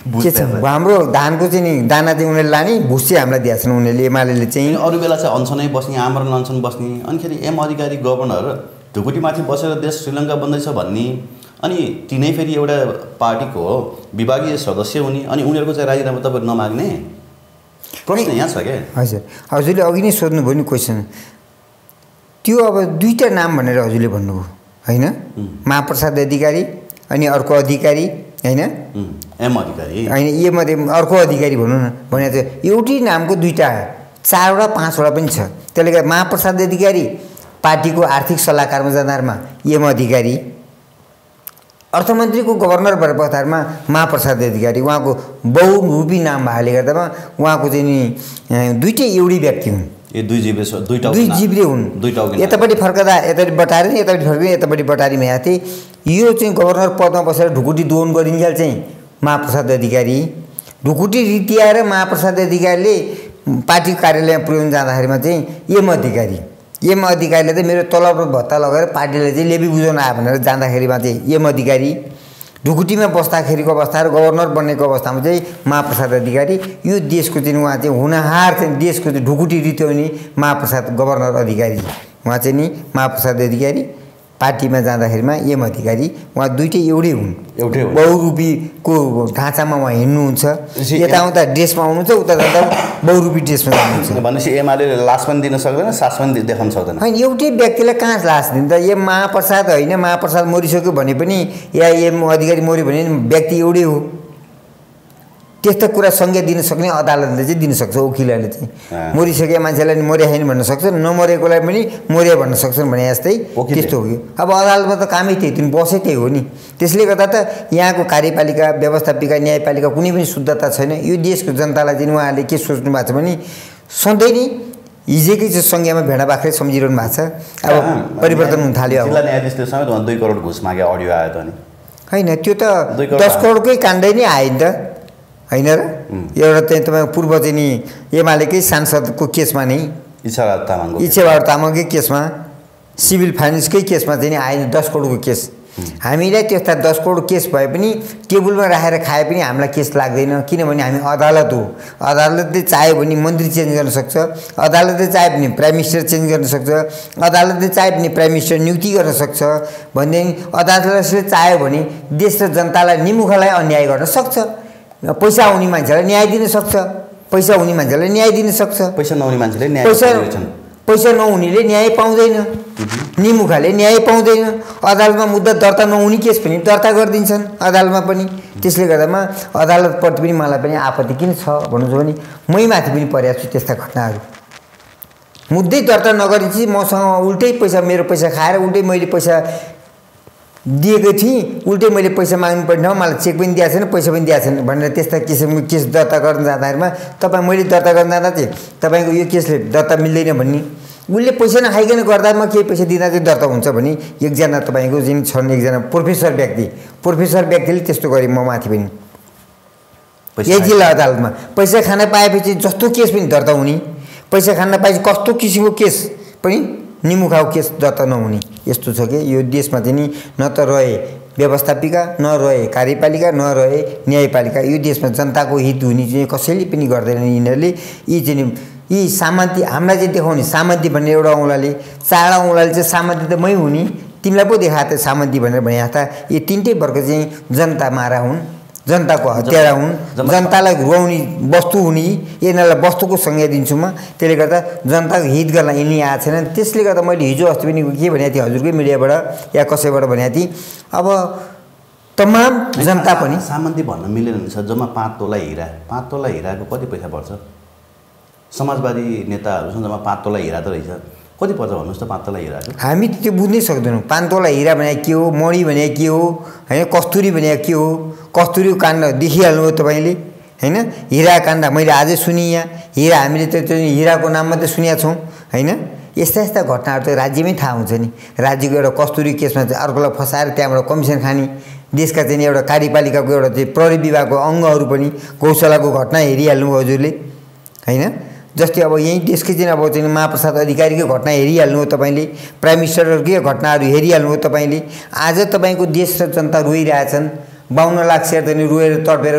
S2: के छ हाम्रो धानको चाहिँ नि दाना चाहिँ उनीहरूले लाने भुस चाहिँ हामीलाई दिएको छन् उनीहरूले एमाले चाहिँ
S1: अरू बेला चाहिँ अनसनै बस्ने आमरण अनसन बस्ने अनिखेरि एम अधिकारी गभर्नर ढुकुटीमाथि बसेर देश श्रीलङ्का बन्दैछ भन्ने अनि तिनै फेरि एउटा पार्टीको विभागीय सदस्य हुने अनि उनीहरूको चाहिँ राजीनामा तपाईँहरू नमाग्ने प्रश्न यहाँ छ क्या
S2: हजुर हजुरले अघि नै सोध्नुभयो नि क्वेसन त्यो अब दुईवटा नाम भनेर हजुरले भन्नुभयो होइन महाप्रसाद अधिकारी अनि अर्को अधिकारी होइन
S1: एम अधिकारी
S2: होइन एम अर्को अधिकारी भनौँ न भने चाहिँ एउटै नामको दुईवटा 4वटा 5वटा पनि छ त्यसले गर्दा महाप्रसाद अधिकारी पार्टीको आर्थिक सल्लाहकारमा जाँदामा एम अधिकारी अर्थमन्त्रीको गभर्नर भएर बस्दामा महाप्रसाद अधिकारी उहाँको बहुरूपी नाम भएकोले गर्दामा उहाँको चाहिँ नि दुईटै एउटै व्यक्ति हुन्
S1: ए दुई जिब्रे हुन्
S2: यतापट्टि फर्कदा यतापट्टि बटारी यतापट्टि फर्किँदा यतापट्टि बटारीमा आएको थिएँ यो चाहिँ गभर्नर पदमा बसेर ढुकुटी दोहन गरिन्जेल चाहिँ महाप्रसाद अधिकारी ढुकुटी रित्याएर महाप्रसाद अधिकारीले पार्टी कार्यालयमा पुर्याउन जाँदाखेरिमा चाहिँ एम अधिकारीले चाहिँ मेरो तलब र भत्ता लगाएर पार्टीलाई चाहिँ लेबी बुझाउन आयो भनेर जाँदाखेरिमा चाहिँ एम अधिकारी ढुकुटीमा बस्दाखेरिको अवस्था र गभर्नर बन्नेको अवस्थामा चाहिँ महाप्रसाद अधिकारी यो देशको चाहिँ उहाँ चाहिँ हुनहार चाहिँ देशको चाहिँ ढुकुटी रित्याउने महाप्रसाद गभर्नर अधिकारी उहाँ चाहिँ नि महाप्रसाद अधिकारी पार्टीमा जाँदाखेरिमा एम अधिकारी उहाँ दुईटै एउटै हुन् बहुरूपीको ढाँचामा उहाँ हिँड्नुहुन्छ यता आउँदा ड्रेसमा आउनुहुन्छ उता जाँदा बहुरूपी ड्रेसमा जानुहुन्छ
S1: भनेपछि एमाले लास पनि दिन सक्दैन सास पनि देखाउन सक्दैन
S2: होइन एउटै व्यक्तिलाई कहाँ लास दिन्छ एम महाप्रसाद होइन महाप्रसाद मरिसक्यो भने पनि या एम अधिकारी मऱ्यो भने व्यक्ति एउटै हो त्यस्तो कुरा संज्ञा दिन सक्ने अदालतले चाहिँ दिन सक्छ वकिलहरूले चाहिँ मरिसकेका मान्छेलाई मर्या छैन भन्न सक्छ नमरेकोलाई पनि मर्या भन्न सक्छन् भने जस्तै त्यस्तो हो कि अब अदालतमा त कामै त्यही दिन बसे त्यही हो नि त्यसले गर्दा त यहाँको कार्यपालिका व्यवस्थापिका न्यायपालिका कुनै पनि शुद्धता छैन यो देशको जनतालाई चाहिँ उहाँहरूले के सोच्नु भएको छ भने सधैँ नै हिजोकै चाहिँ संज्ञामा भेडा बाख्रै सम्झिरहनु भएको छ अब परिवर्तन हुन थाल्यो
S1: जिल्ला न्यायाधीशले समेत 2 करोड घुस मागे अडियो आयो त नि
S2: होइन त्यो त 10 करोडकै काण्डै नै आयो नि त होइन र एउटा चाहिँ तपाईँ पूर्व चाहिँ नि एमालेकै सांसदको केसमा नै इच्छाबहादुर तामाङकै केसमा सिभिल फाइनेन्सकै केसमा चाहिँ नि आयो 10 करोडको केस हामीलाई त्यस्ता 10 करोड केस भए पनि टेबलमा राखेर खाए पनि हामीलाई केस लाग्दैन किनभने हामी अदालत हो अदालतले चाह्यो भने मन्त्री चेन्ज गर्न सक्छ अदालतले चाह्यो भने प्राइम मिनिस्टर चेन्ज गर्न सक्छ अदालतले चाह्यो भने प्राइम मिनिस्टर नियुक्ति गर्न सक्छ भनेदेखि अदालतले चाह्यो भने देश र जनतालाई निमुखालाई अन्याय गर्न सक्छ पैसा आउने मान्छेलाई न्याय दिन सक्छ पैसा हुने मान्छेलाई न्याय दिन सक्छ
S1: पैसा नहुने मान्छेले न्याय
S2: पैसा नहुनेले न्याय पाउँदैन निमुखाले न्याय पाउँदैन अदालतमा मुद्दा दर्ता नहुने केस पनि दर्ता गरिदिन्छन् अदालतमा पनि त्यसले गर्दामा अदालतप्रति पनि मलाई पनि आपत्ति किन छ भन्नु छ भने मै माथि पनि परेको छु त्यस्ता घटनाहरू मुद्दै दर्ता नगरेपछि मसँग उल्टै पैसा मेरो पैसा खाएर उल्टै मैले पैसा दिएको थिएँ उल्टै मैले पैसा माग्नु पर्ने मलाई चेक पनि दिएको छैन पैसा पनि दिएको छैन भनेर त्यस्ता किसिमको केस दर्ता गर्न जाँदाखेरिमा मैले दर्ता गर्न जाँदा चाहिँ तपाईँको यो केसले दर्ता मिल्दैन भन्ने उसले पैसा नखाइकन गर्दामा केही पैसा दिँदा चाहिँ दर्ता हुन्छ भने एकजना तपाईँको जुन छन् एकजना प्रोफेसर व्यक्तिले त्यस्तो गरे म माथि पनि यही जिल्ला अदालतमा पैसा खान पाएपछि जस्तो केस पनि दर्ता हुने पैसा खान नपाएपछि कस्तो किसिमको केस पनि निमुखाउ केस दर्ता नहुने यस्तो छ कि यो देशमा चाहिँ नि न त रहे व्यवस्थापिका न रहे कार्यपालिका न रहे न्यायपालिका यो देशमा जनताको हित हुने चाहिँ कसैले पनि गर्दैन यिनीहरूले यी चाहिँ यी सामन्ती हामीलाई चाहिँ देखाउने सामन्ती भन्ने एउटा औँलाले चारवटा औँलाले चाहिँ सामन्ती त मै हुने तिमीलाई पो देखाएको त सामन्ती भनेर भने त यो तिनटै वर्ग चाहिँ जनता मारा हुन् जनताको हत्यारा हुन् जनतालाई रुवाउने वस्तु हुने यिनीहरूलाई वस्तुको संज्ञा दिन्छु म त्यसले गर्दा जनताको हित गर्न यिनी आएको छैन त्यसले गर्दा मैले हिजो अस्ति पनि के भनेको थिएँ हजुरकै मिडियाबाट या कसैबाट भनेको थिएँ अब तमाम जनता पनि
S1: सामन्ती भन्न मिलेन छ जम्मा 5 तोला हिरा 5 तोला हिराको कति पैसा पर्छ समाजवादी नेताहरूसँग जम्मा 5 तोला हिरा त रहेछ कति पर्छ भन्नुहोस् त 5 तोला हिराको हामी
S2: त्यो बुझ्नै सक्दैनौँ 5 तोला हिरा भने के हो मणि भने के हो हैन कस्तुरी भने के हो कस्तुरीको काण्ड देखिहाल्नु हो तपाईँले हैन हिरा काण्ड मैले आजै सुनि यहाँ हिरा हामीले त हिराको नाम मात्रै सुनेका छौँ हैन यस्ता यस्ता घटनाहरू त राज्यमै थाहा हुन्छ नि राज्यको एउटा कस्तुरी केसमा चाहिँ अर्कोलाई फसाएर त्यहाँबाट कमिसन खाने देशका चाहिँ एउटा कार्यपालिकाको एउटा चाहिँ प्रहरी विभागको अङ्गहरू पनि गौशालाको घटना हेरिहाल्नु हजुरले हैन जस्तै अब यही देशकै चाहिँ अब चाहिँ महाप्रसाद अधिकारीको घटना हेरिहाल्नु हो तपाईँले प्राइम मिनिस्टरकै घटनाहरू हेरिहाल्नु हो तपाईँले आज तपाईँको देश र जनता रोइरहेछन् 52 लाख शेयर चाहिँ रोएर तडपेर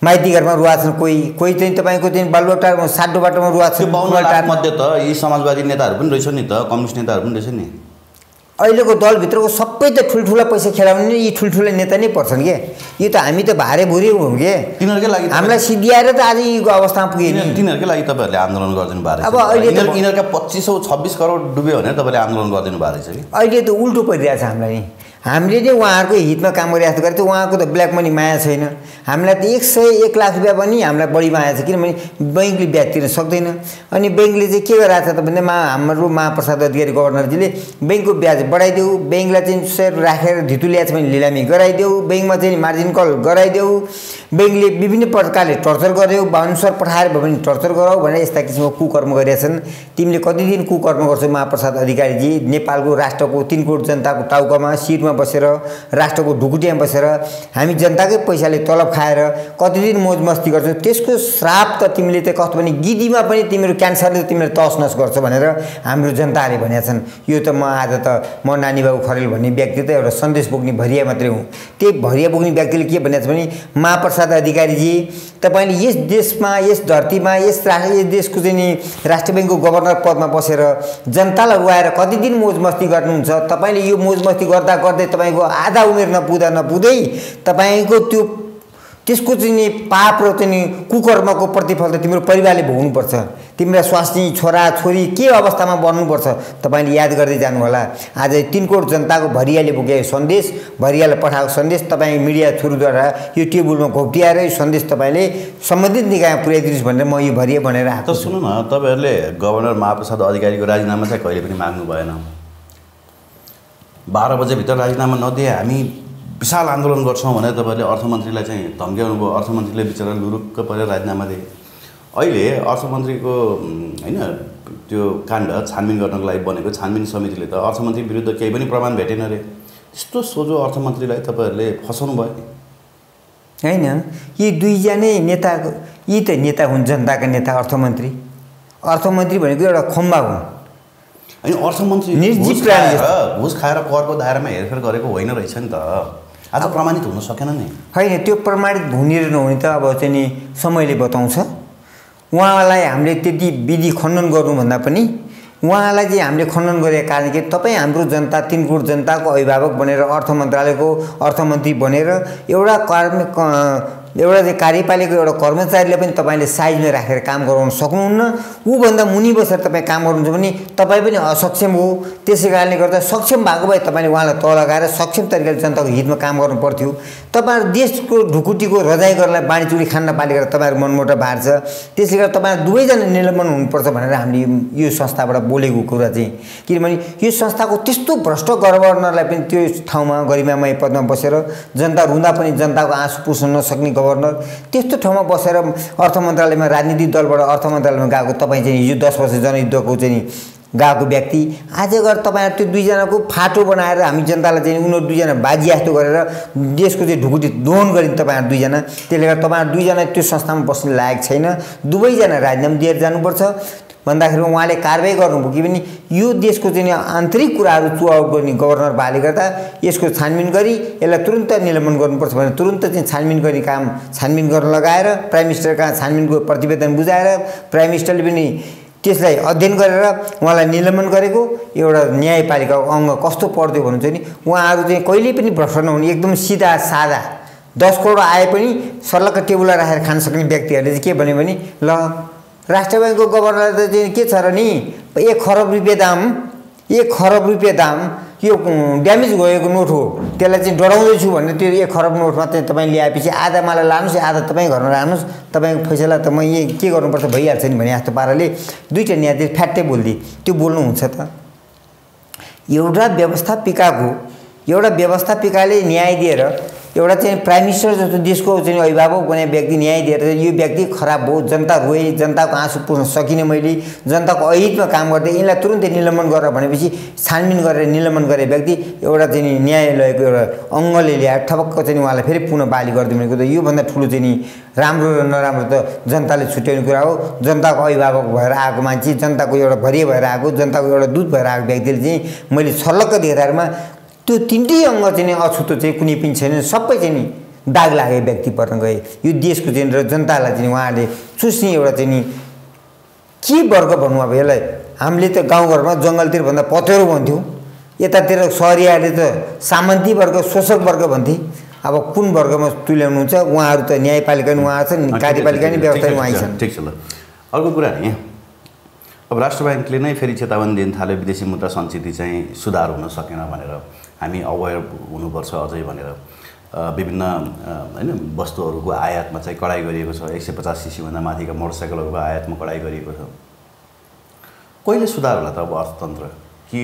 S2: माइती घरमा रुवाछन् कोही चाहिँ तपाईँको चाहिँ बालुवाटारमा साडो बाटोमा रुवाछन्
S1: 52 लाख मध्ये त यी समाजवादी नेताहरू पनि रहेछन् नि त कम्युनिस्ट नेताहरू पनि रहेछन् नि
S2: अहिलेको दलभित्रको सबै त ठुल्ठुला पैसा खेलाउने नि यी ठुल्ठुला नेता नै पर्छन् के यो त हामी त भारे भुरी हौँ के
S1: तिनीहरूकै लागि
S2: हामीलाई सिद्धिआएर त आज यो अवस्थामा पुगे नि
S1: तिनीहरूकै लागि तपाईँहरूले आन्दोलन गरिदिनु भएको
S2: अब अहिले
S1: यिनीहरूका 2526 करोड डुब्यो भनेर तपाईँले आन्दोलन गरिदिनु भएको रहेछ कि
S2: अहिले त उल्टो परिरहेछ हामीलाई नि हामीले नै उहाँहरूको हितमा काम गरिरहेको गरे त उहाँको त ब्ल्याक मनी माया छैन हामीलाई त 101 लाख रुपियाँ पनि हामीलाई बढी माया छ किनभने बैङ्कले ब्याज तिर्न सक्दैन अनि बैङ्कले चाहिँ के गरिरहेको छ त भन्दा हाम्रो महाप्रसाद अधिकारी गभर्नरजीले बैङ्कको ब्याज बढाइदेऊ बैङ्कलाई चाहिँ सेयर राखेर धितु ल्याएछ भने लिलामी गराइदेऊ बैङ्कमा चाहिँ मार्जिन कल गराइदेऊ बैङ्कले विभिन्न प्रकारले टर्चर गर्यो अनुसार पठाएर भयो भने टर्चर गराऊ भनेर यस्ता किसिमको कुकर्म गरेछन् तिमीले कति दिन कुकर्म गर्छौ महाप्रसाद अधिकारीजी नेपालको राष्ट्रको 3 करोड जनताको टाउकामा सिटमा बसेर राष्ट्रको ढुकुटीमा बसेर हामी जनताकै पैसाले तलब खाएर कति दिन मोज मस्ती गर्छौ त्यसको श्राप त तिमीले त कस्तो पनि गिदीमा पनि तिम्रो क्यान्सरले तिमीले तसनस गर्छ भनेर हाम्रो जनताले भनेका छन् यो त म आज त म नानीबाबु खरेल भन्ने व्यक्ति त एउटा सन्देश बोक्ने भरिया मात्रै हुँ त्यही भरिया बोक्ने व्यक्तिले के भनेको छ भने महाप्रसाद अधिकारीजी तपाईले यस देशमा यस धरतीमा यस देशको चाहिँ नि राष्ट्र ब्याङ्कको गभर्नर पदमा बसेर जनतालाई रुवाएर कति दिन मोज मस्ती गर्नुहुन्छ तपाईले यो मोज मस्ती गर्दा गर्दै तपाईको आधा उमेर नपुग्दै तपाईको त्यो त्यसको चाहिँ नि पाप र चाहिँ नि कुकर्मको प्रतिफल त तिम्रो परिवारले भोग्नुपर्छ तिम्रो स्वास्नी छोरा छोरी के अवस्थामा बन्नुपर्छ तपाईले याद गर्दै जानु होला आज 3 करोड जनताको भरियाले बोकेको सन्देश भरियाले पठाएको सन्देश तपाई मिडिया थ्रुद्वारा यो टेबलमा घोप्टिएर यो सन्देश तपाईले सम्बन्धित निकायमा पुर्याइदिनुस् भनेर म यो भरिया भनेर आएको
S1: त सुन्नु न तपाईहरुले गभर्नर महाप्रसाद अधिकारीको राजीनामा चाहिँ कहिले पनि माग्नु भएन 12 बजे भित्र राजीनामा नदिए हामी विशाल आन्दोलन गर्छौं भनेर तपाईले अर्थमन्त्रीलाई चाहिँ धम्क्याउनु भयो अर्थमन्त्रीले बिचरा लुरुक्क परेर राजीनामा दिए अहिले अर्थमन्त्रीको हैन त्यो काण्ड छानबिन गर्नको लागि बनेको छानबिन समितिले त अर्थमन्त्री विरुद्ध केही पनि प्रमाण भेटेन रे त्यस्तो सोझो अर्थमन्त्रीलाई तपाईहरुले फसाउनु भयो
S2: हैन यी दुईजना नेताको यी त नेता हुन् जनताका नेता अर्थमन्त्री भनेको एउटा खम्बा हुन्
S1: अनि अर्थमन्त्री घुस खाएर करको दायरामा हेरफेर गरेको होइन रहेछ नि त आज प्रमाणित हुन सकेन नि
S2: हैन त्यो प्रमाणित हुने र नहुने त अब चाहिँ नि समयले बताउँछ उहाँलाई हामीले त्यति विधि खण्डन गर्नुभन्दा पनि उहाँलाई चाहिँ हामीले खण्डन गरेका कारण के तपाईँ हाम्रो जनता 3 करोड जनताको अभिभावक बनेर अर्थ मन्त्रालयको अर्थमन्त्री बनेर एउटा एउटा चाहिँ कार्यपालिकाको एउटा कर्मचारीले पनि तपाईँले साइजमा राखेर काम गराउन सक्नुहुन्न। ऊभन्दा मुनि बसेर तपाईँ काम गर्नुहुन्छ भने तपाईँ पनि असक्षम हो। त्यसै कारणले गर्दा सक्षम भएको भए तपाईँले उहाँलाई तल लगाएर सक्षम तरिकाले जनताको हितमा काम गर्नु पर्थ्यो। तपाईँहरू देशको ढुकुटीको रजाइ गर्नलाई बाँडीचुडी खान नपालेर तपाईँहरू मनमुटाव बाँड्छ। त्यसले गर्दा तपाईँहरू दुवैजना निलम्बन हुनुपर्छ भनेर हामीले यो संस्थाबाट बोलेको कुरा चाहिँ, किनभने यो संस्थाको त्यस्तो भ्रष्ट गभर्नरलाई पनि त्यो ठाउँमा गरिमामय पदमा बसेर जनता रुँदा पनि जनताको आँसु पुस्न नसक्ने गभर्नर त्यस्तो ठाउँमा बसेर अर्थ मन्त्रालयमा राजनीतिक दलबाट अर्थ मन्त्रालयमा गएको तपाईँ चाहिँ हिजो 10 वर्ष जनयुद्धको चाहिँ गएको व्यक्ति आज गएर तपाईँहरू त्यो दुईजनाको फाटो बनाएर हामी जनतालाई चाहिँ उनीहरू दुईजना बाजी जस्तो गरेर देशको चाहिँ ढुकुटी दोहन गरिन् तपाईँहरू दुईजना। त्यसले गर्दा तपाईँहरू दुईजना त्यो संस्थामा बस्ने लायक छैन, दुवैजना राजीनामा दिएर जानुपर्छ भन्दाखेरि उहाँले कारबाही गर्नुभयो कि पनि यो देशको चाहिँ आन्तरिक कुराहरू चुआउट गर्ने गभर्नर भएले गर्दा यसको छानबिन गरी यसलाई तुरुन्त निलम्बन गर्नुपर्छ भनेर तुरुन्त चाहिँ छानबिन गर्ने काम छानबिन गर्न लगाएर प्राइम मिनिस्टर कहाँ छानबिनको प्रतिवेदन बुझाएर प्राइम मिनिस्टरले पनि त्यसलाई अध्ययन गरेर उहाँलाई निलम्बन गरेको एउटा न्यायपालिकाको अङ्ग कस्तो पर्दो भन्नुहुन्छ नि। उहाँहरू चाहिँ कहिल्यै पनि भ्रष्ट नहुने एकदम सिधा सादा 10 करोड आए पनि सर्लक्क टेबुलमा राखेर खान सक्ने व्यक्तिहरूले चाहिँ के भन्यो भने ल राष्ट्र ब्याङ्कको गभर्नर त चाहिँ के छ र नि 1 खरब रुपियाँ दाम 1 खरब रुपियाँ दाम यो ड्यामेज गएको नोट हो, त्यसलाई चाहिँ डराउँदैछु भनेर त्यो 1 खरब नोटमा चाहिँ तपाईँ ल्याएपछि आधा मलाई लानुहोस् आधा तपाईँ घरमा राख्नुहोस्, तपाईँको फैसला त म यही के गर्नुपर्छ भइहाल्छ नि भने जस्तो पाराले दुईवटा न्यायाधीश फ्याट्टै बोलिदिए। त्यो बोल्नुहुन्छ त एउटा व्यवस्थापिकाले न्याय दिएर एउटा चाहिँ प्राइम मिनिस्टर जस्तो देशको चाहिँ अभिभावक बने व्यक्ति न्याय दिएर यो व्यक्ति खराब भयो, जनता रोए, जनताको आँसु पुस्न सकिनँ मैले, जनताको अहितमा काम गर्दै यिनलाई तुरुन्तै निलम्बन गरेर भनेपछि छानबिन गरेर निलम्बन गरे व्यक्ति एउटा चाहिँ न्यायालयको एउटा अङ्गले ल्याएर ठपक्क चाहिँ उहाँलाई फेरि पुनः बाली गरिदिनु भनेको त योभन्दा ठुलो चाहिँ नि राम्रो र नराम्रो त जनताले छुट्याउने कुरा हो। जनताको अभिभावक भएर आएको मान्छे, जनताको एउटा भरिया भएर आएको, जनताको एउटा दूत भएर आएको व्यक्तिले चाहिँ मैले छर्लक्क देखारमा त्यो तिनटै अङ्ग चाहिँ अछुतो चाहिँ कुनै पनि छैन, सबै चाहिँ नि दाग लागे व्यक्ति पर्न गए। यो देशको चाहिँ र जनतालाई चाहिँ उहाँले चुस्ने एउटा चाहिँ नि के वर्ग भन्नु अब यसलाई हामीले त गाउँघरमा जङ्गलतिर भन्दा पतेरो भन्थ्यौँ, यतातिर सहरियाले त सामन्ती वर्ग शोषक वर्ग भन्थे। अब कुन वर्गमा तुल्याउनुहुन्छ उहाँहरू त न्यायपालिका नि उहाँ छन्, कार्यपालिका नि व्यवस्था नि उहाँ छन्।
S1: ठिक छ ल। अर्को कुरा नि अब राष्ट्र ब्याङ्कले नै फेरि चेतावनी दिन थाल्यो विदेशी मुद्रा सञ्चित चाहिँ सुधार हुन सकेन भनेर, हामी अवेर हुनुपर्छ अझै भनेर विभिन्न हैन वस्तुहरूको आयातमा चाहिँ कडाई गरिएको छ। 150 सीसीभन्दा माथिका मोटरसाइकलहरूको आयातमा कडाई गरिएको छ। कहिले सुधार होला त अब अर्थतन्त्र? कि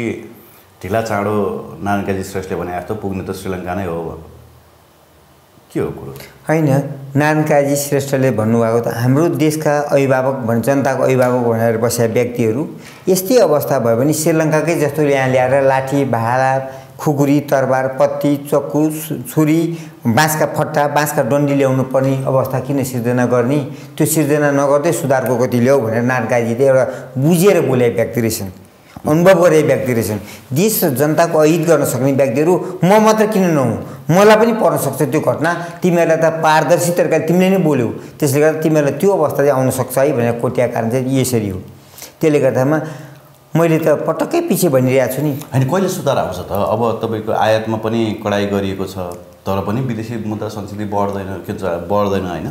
S1: ढिला चाँडो नारायण काजी श्रेष्ठले भने जस्तो पुग्ने त श्रीलङ्का नै हो के हो कुरो?
S2: होइन, नारायण काजी श्रेष्ठले भन्नुभएको त हाम्रो देशका अभिभावक जनताको अभिभावक भनेर बसेका व्यक्तिहरू यस्तै अवस्था भयो भने श्रीलङ्काकै जस्तो यहाँ ल्याएर लाठी भाला खुकुरी तरबार पत्ती चक्कु छुरी बाँसका फट्टा बाँसका डन्डी ल्याउनु पर्ने अवस्था किन सिर्जना गर्ने? त्यो सिर्जना नगर्दै सुधारको गति ल्याऊ भनेर नारायण काजीले एउटा बुझेर बोले व्यक्ति रहेछन्, अनुभव गरे व्यक्ति रहेछन्। देश र जनताको अहित गर्न सक्ने व्यक्तिहरू म मात्र किन नहुँ, मलाई पनि पर्न सक्छ त्यो घटना, तिमीहरूलाई त पारदर्शी तरिकाले तिमीले नै बोल्यौ, त्यसले गर्दा तिमीहरूलाई त्यो अवस्था चाहिँ आउन सक्छ है भनेर कोट्याएको कारण चाहिँ यसरी हो। त्यसले गर्दामा मैले त पटक्कै पछि भनिरहेको छु नि।
S1: होइन, कहिले सुधार आउँछ त? अब तपाईँको आयातमा पनि कडाई गरिएको छ तर पनि विदेशी मुद्रा सञ्चित बढ्दैन, के बढ्दैन होइन।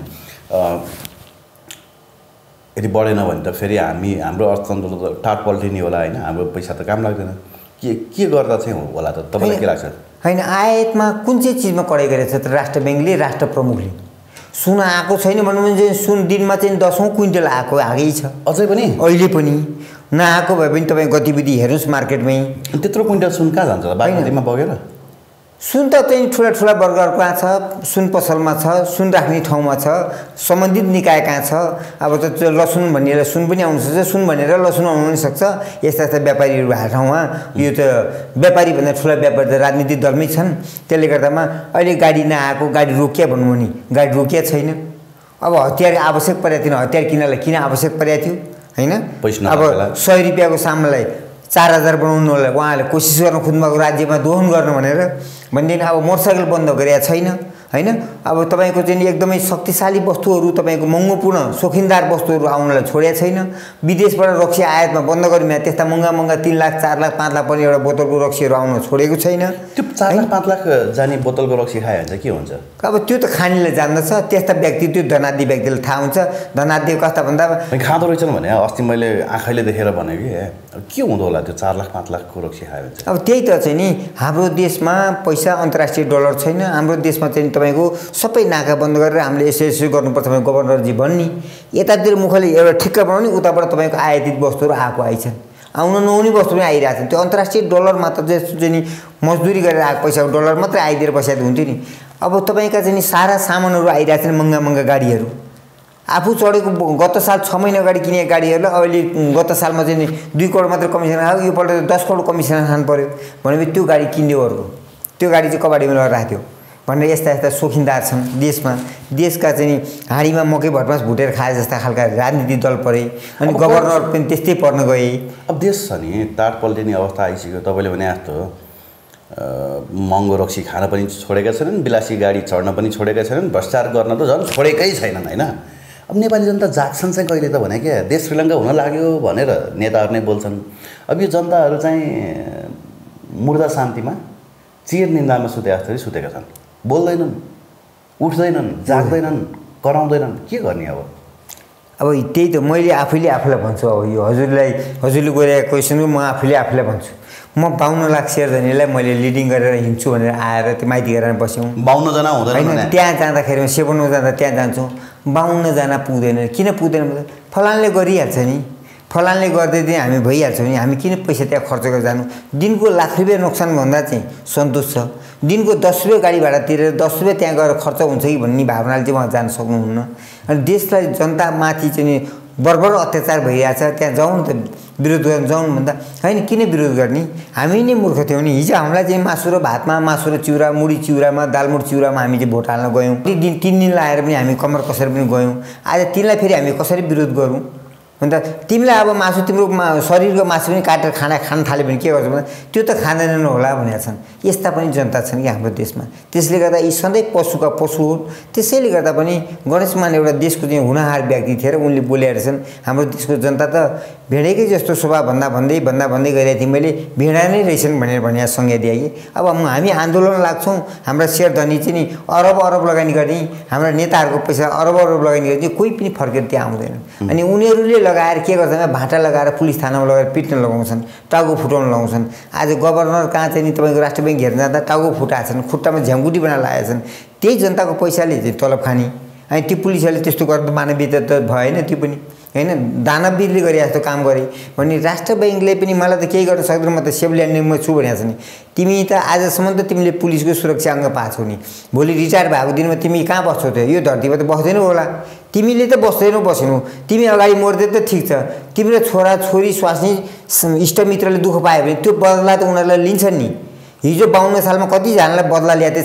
S1: यदि बढेन भने त फेरि हाम्रो अर्थतन्त्र त टाट पल्टिने होला होइन, हाम्रो पैसा त काम लाग्दैन। के गर्दा चाहिँ होला त तपाईँलाई के लाग्छ?
S2: होइन, आयातमा कुन चाहिँ चिजमा कडाई गरेको छ त राष्ट्र ब्याङ्कले, राष्ट्र प्रमुखले? सुन आएको छैन भन्नु भने सुन दिनमा चाहिँ 10औं क्विन्टल आएकै छ
S1: अझै पनि,
S2: अहिले पनि नआएको भए पनि तपाईँ गतिविधि हेर्नुहोस् मार्केटमै।
S1: त्यत्रो क्विन्टल सुन कहाँ जान्छ बागमतीमा बगेर?
S2: सुन त चाहिँ ठुला ठुला वर्गहरूमा छ, सुन पसलमा छ, सुन राख्ने ठाउँमा छ, सम्बन्धित निकाय कहाँ छ। अब त लसुन भन्नेलाई सुन पनि आउन सक्छ, सुन भनेर लसुन आउन पनि सक्छ। यस्ता यस्ता व्यापारीहरू भएको ठाउँमा यो त व्यापारीभन्दा ठुला व्यापारी त राजनीतिक दलमै छन्। त्यसले गर्दामा अहिले गाडी नआएको, गाडी रोकिया भन्नु भने गाडी रोकिया छैन। अब हतियार आवश्यक परेको थिएन, हतियार किन्नलाई किन आवश्यक परेको थियो होइन? अब 100 रुपियाँको सामानलाई 4000 बनाउनु उहाँहरूले कोसिस गर्न खोज्नुभएको राज्यमा दोहन गर्नु भनेर भनेदेखि अब मोटरसाइकल बन्द गरेका छैन। हैन। अब तपाईँको चाहिँ एकदमै शक्तिशाली वस्तुहरू तपाईँको महँगोपूर्ण शौखिनदार वस्तुहरू आउनलाई छोडेको छैन। विदेशबाट रक्सी आयातमा बन्द गर्यो भने त्यस्ता महँगा 3 लाख 4 लाख 5 लाख पनि एउटा बोतलको रक्सीहरू आउन छोडेको छैन।
S1: त्यो 4 लाख 5 लाख जाने बोतलको रक्सी खायो भने चाहिँ के हुन्छ?
S2: अब त्यो त खानेले जान्दछ, त्यस्ता व्यक्ति त्यो धनाढ्य व्यक्तिले थाहा हुन्छ। धनाढ्य कस्ता भन्दा
S1: खाँदो रहेछन् भने अस्ति मैले आँखाले देखेर भने के हुँदो होला त्यो 4 लाख 5 लाखको रक्सी खायो भने चाहिँ?
S2: अब त्यही त चाहिँ नि हाम्रो देशमा पैसा अन्तर्राष्ट्रिय डलर छैन। हाम्रो देशमा चाहिँ तपाईँको सबै नाका बन्द गरेर हामीले यसो गर्नुपर्छ भने गभर्नरजी भन्ने यतातिर मुखले एउटा ठिक्क बनाउने, उताबाट तपाईँको आयातित वस्तुहरू आइछन्, आउन नहुने वस्तु पनि आइरहेछन्। त्यो अन्तर्राष्ट्रिय डलर मात्र जस्तो चाहिँ नि मजदुरी गरेर आएको पैसा डलर मात्रै आइदिएर बसेको हुन्थ्यो नि। अब तपाईँका चाहिँ नि सारा सामानहरू आइरहेछन्, महँगा गाडीहरू। आफू चढेको गत साल 6 महिना अगाडि किनेको गाडीहरूलाई अहिले गत सालमा चाहिँ नि 2 करोड मात्र कमिसन आयो, योपल्ट 10 करोड कमिसन खानु पऱ्यो भनेपछि त्यो गाडी किन्यो अर्को, त्यो गाडी चाहिँ कबाडीमा लगेर राख्थ्यो भनेर यस्ता शौखिनदार छन् देशमा। देशका चाहिँ नि हाँडीमा मकै भटमास भुटेर खाए जस्ता खालका राजनीतिक दल परे अनि गभर्नर पनि त्यस्तै पर्न गए।
S1: अब देश छ नि टाट पल्टिने अवस्था आइसक्यो। तपाईँले भने जस्तो महँगो रक्सी खान पनि छोडेका छैनन्, विलासी गाडी चढ्न पनि छोडेका छैनन्, भ्रष्टाचार गर्न त झन् छोडेकै छैनन् हैन। अब नेपाली जनता जाग्छन् चाहिँ कहिले त भने क्या देश श्रीलङ्का हुन लाग्यो भनेर नेताहरू नै बोल्छन्। अब यो जनताहरू चाहिँ मुर्दा शान्तिमा चिर निन्दामा सुते जस्तै सुतेका छन्, बोल्दैनन्, उठ्दैनन्, जाग्दैनन्, कराउँदैनन्, के गर्ने अब?
S2: अब त्यही त मैले आफैले आफूलाई भन्छु। अब यो हजुरले गइरहेको क्वेसनको म आफूलाई भन्छु। म 52 लाख सेयर धनीलाई मैले लिडिङ गरेर हिँड्छु भनेर आएर त्यो माइती गरेर बस्यौँ।
S1: 52 जना हुँदैन
S2: हैन, त्यहाँ जाँदाखेरि सेवन जाँदा त्यहाँ जान्छौँ, 52 जना पुग्दैन। किन पुग्दैन भने फलानले गरिहाल्छ नि, फलानले गर्दै हामी भइहाल्छौँ नि, हामी किन पैसा त्यहाँ खर्च गरेर जानु? दिनको लाख रुपियाँ नोक्सान भन्दा चाहिँ सन्तोष छ। दिनको 10 रुपियाँ गाडी भाडा तिरेर 10 रुपियाँ त्यहाँ गएर खर्च हुन्छ कि भन्ने भावनाले चाहिँ उहाँ जान सक्नुहुन्न। अनि देशलाई जनतामाथि चाहिँ बर्बर अत्याचार भइरहेछ, त्यहाँ जाउँ न त विरोध गर्न जाउँ भन्दा होइन, किन विरोध गर्ने? हामी नै मूर्ख थियौँ नि। हिजो हामीलाई चाहिँ मासु र भातमा, मासु र चिउरा, मुढी चिउरामा, दालमुढ चिउरामा हामी चाहिँ भोट हाल्न गयौँ। 3 दिन लाएर पनि हामी कमर कसेर पनि गयौँ। आज तिनलाई फेरि हामी कसरी विरोध गरौँ? अन्त तिमीलाई अब मासु तिम्रो शरीरको मासु पनि काटेर खान थाल्यो भने के गर्छ भने त्यो त खाँदैनन् होला भनेका छन्। यस्ता पनि जनता छन् कि हाम्रो देशमा। त्यसले गर्दा यी सधैँ पशुका पशु हुन्। त्यसैले गर्दा पनि गणेशमान एउटा देशको चाहिँ हुनहार व्यक्ति थिए र उनले बोलेका छन् हाम्रो देशको जनता त भेडेकै जस्तो शोभा भन्दै गइरहेको थिएँ मैले, भेडा नै रहेछन् भनेर भने संज्ञा दिए। अब हामी आन्दोलन लाग्छौँ, हाम्रा सेयर धनी चाहिँ नि अरब लगानी गर्ने, हाम्रा नेताहरूको पैसा अरब लगानी गर्ने, कोही पनि फर्केर त्यहाँ आउँदैन। अनि उनीहरूले लगाएर के गर्छन्, भाटा लगाएर पुलिस थानामा लगेर पिट्न लगाउँछन्, टाउको फुटाउन लगाउँछन्। आज गभर्नर कहाँ चाहिँ नि तपाईँको राष्ट्र ब्याङ्क हेर्न जाँदा टाउको फुटाएछन्, खुट्टामा झ्याङगुटी बनाएर लगाएका छन्। त्यही जनताको पैसाले चाहिँ तलब खाने। अनि त्यो पुलिसहरूले त्यस्तो गर्दा मानवीयता त भएन, त्यो पनि हैन, दानवीरले गरे जस्तो काम गरे भने राष्ट्र ब्याङ्कले पनि मलाई त केही गर्न सक्दैन, म त सेभल्यान्डले म छु भनेको छ नि। तिमी त आजसम्म त तिमीले पुलिसको सुरक्षा अङ्ग पाछौ नि, भोलि रिटायर भएको दिनमा तिमी कहाँ बस्छौ त? यो धरतीमा त बस्दैनौ होला, तिमीले त बस्दैनौ। तिमी अगाडि मर्दै त ठिक छ, तिम्रो छोरा छोरी स्वास्नी इष्टमित्रले दुःख पायो भने त्यो बदला त उनीहरूलाई लिन्छन् नि। हिजो 52 सालमा कतिजनालाई बदला ल्याए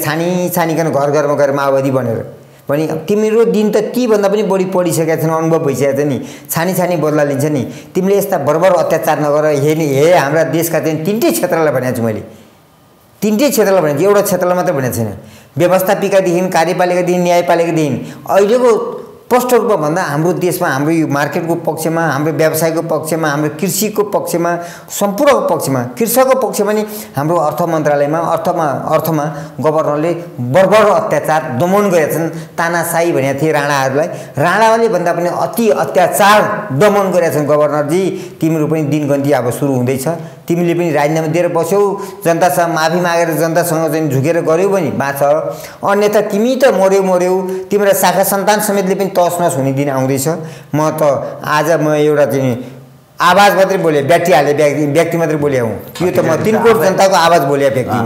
S2: छानीकन घरमा गएर माओवादी बनेर पनि तिम्रो दिन त तीभन्दा पनि बढी पढिसकेका छन्, अनुभव भइसकेको छ नि, छानी बदला लिन्छ नि। तिमीले यस्ता बर्बर अत्याचार नगर। हे हाम्रा देशका चाहिँ 3टै क्षेत्रलाई भनेको छु मैले, 3टै क्षेत्रलाई भनेको छु, एउटा क्षेत्रलाई मात्रै भनेको छैन। व्यवस्थापिकादेखि, कार्यपालिकादेखि, न्यायपालिकादेखि अहिलेको स्पष्ट रूपमा भन्दा हाम्रो देशमा हाम्रो यो मार्केटको पक्षमा, हाम्रो व्यवसायको पक्षमा, हाम्रो कृषिको पक्षमा, सम्पूर्णको पक्षमा, कृषकको पक्षमा नि हाम्रो अर्थ मन्त्रालयमा अर्थमा गभर्नरले बर्बर अत्याचार दमन गरेका छन्। तानाशाही भनेका थिए राणाहरूलाई, राणाले भन्दा पनि अति अत्याचार दमन गरेका छन्। गभर्नरजी तिम्रो पनि दिनगन्ती अब सुरु हुँदैछ, तिमीले पनि राजीनामा दिएर बस्यौ, जनतासँग माफी मागेर जनतासँग चाहिँ झुकेर गऱ्यौ भने बाँच, अन्यथा तिमी त मर्यौ, तिम्रो शाखा सन्तान समेतले पनि तसनस हुने दिन आउँदैछ। म त आज म एउटा चाहिँ आवाज मात्रै बोले, ब्याट्री हाले व्यक्ति मात्रै बोले हुँ, यो त म 3 करोड जनताको आवाज बोले व्यक्ति,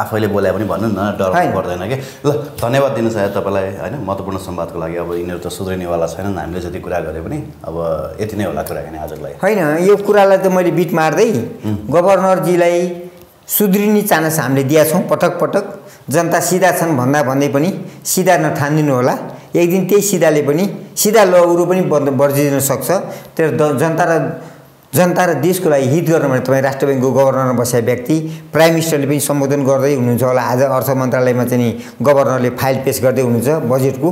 S1: आफैले बोले पनि भन्नु न, डर पर्दैन कि। ल धन्यवाद दिन चाहे तपाईँलाई हैन, महत्त्वपूर्ण संवादको लागि। अब यिनीहरू त सुध्रिनेवाला छैनन्, हामीले जति कुरा गरे पनि अब यति नै होला कुराकानी आजलाई।
S2: होइन, यो कुरालाई त मैले बिट मार्दै गभर्नरजीलाई सुध्रिने चान्स हामीले दिएका छौँ पटक। जनता सिधा छन् भन्दै पनि सिधा नठानिदिनु होला। एक दिन त्यही सिधाले पनि सिधा लौरो पनि वर्जिन सक्छ। त्यो जनता र जनता र देशको लागि हित गर्न भने तपाईँ राष्ट्र ब्याङ्कको गभर्नरमा बसेका व्यक्ति प्राइम मिनिस्टरले पनि सम्बोधन गर्दै हुनुहुन्छ होला। आज अर्थ मन्त्रालयमा चाहिँ नि गभर्नरले फाइल पेश गर्दै हुनुहुन्छ बजेटको,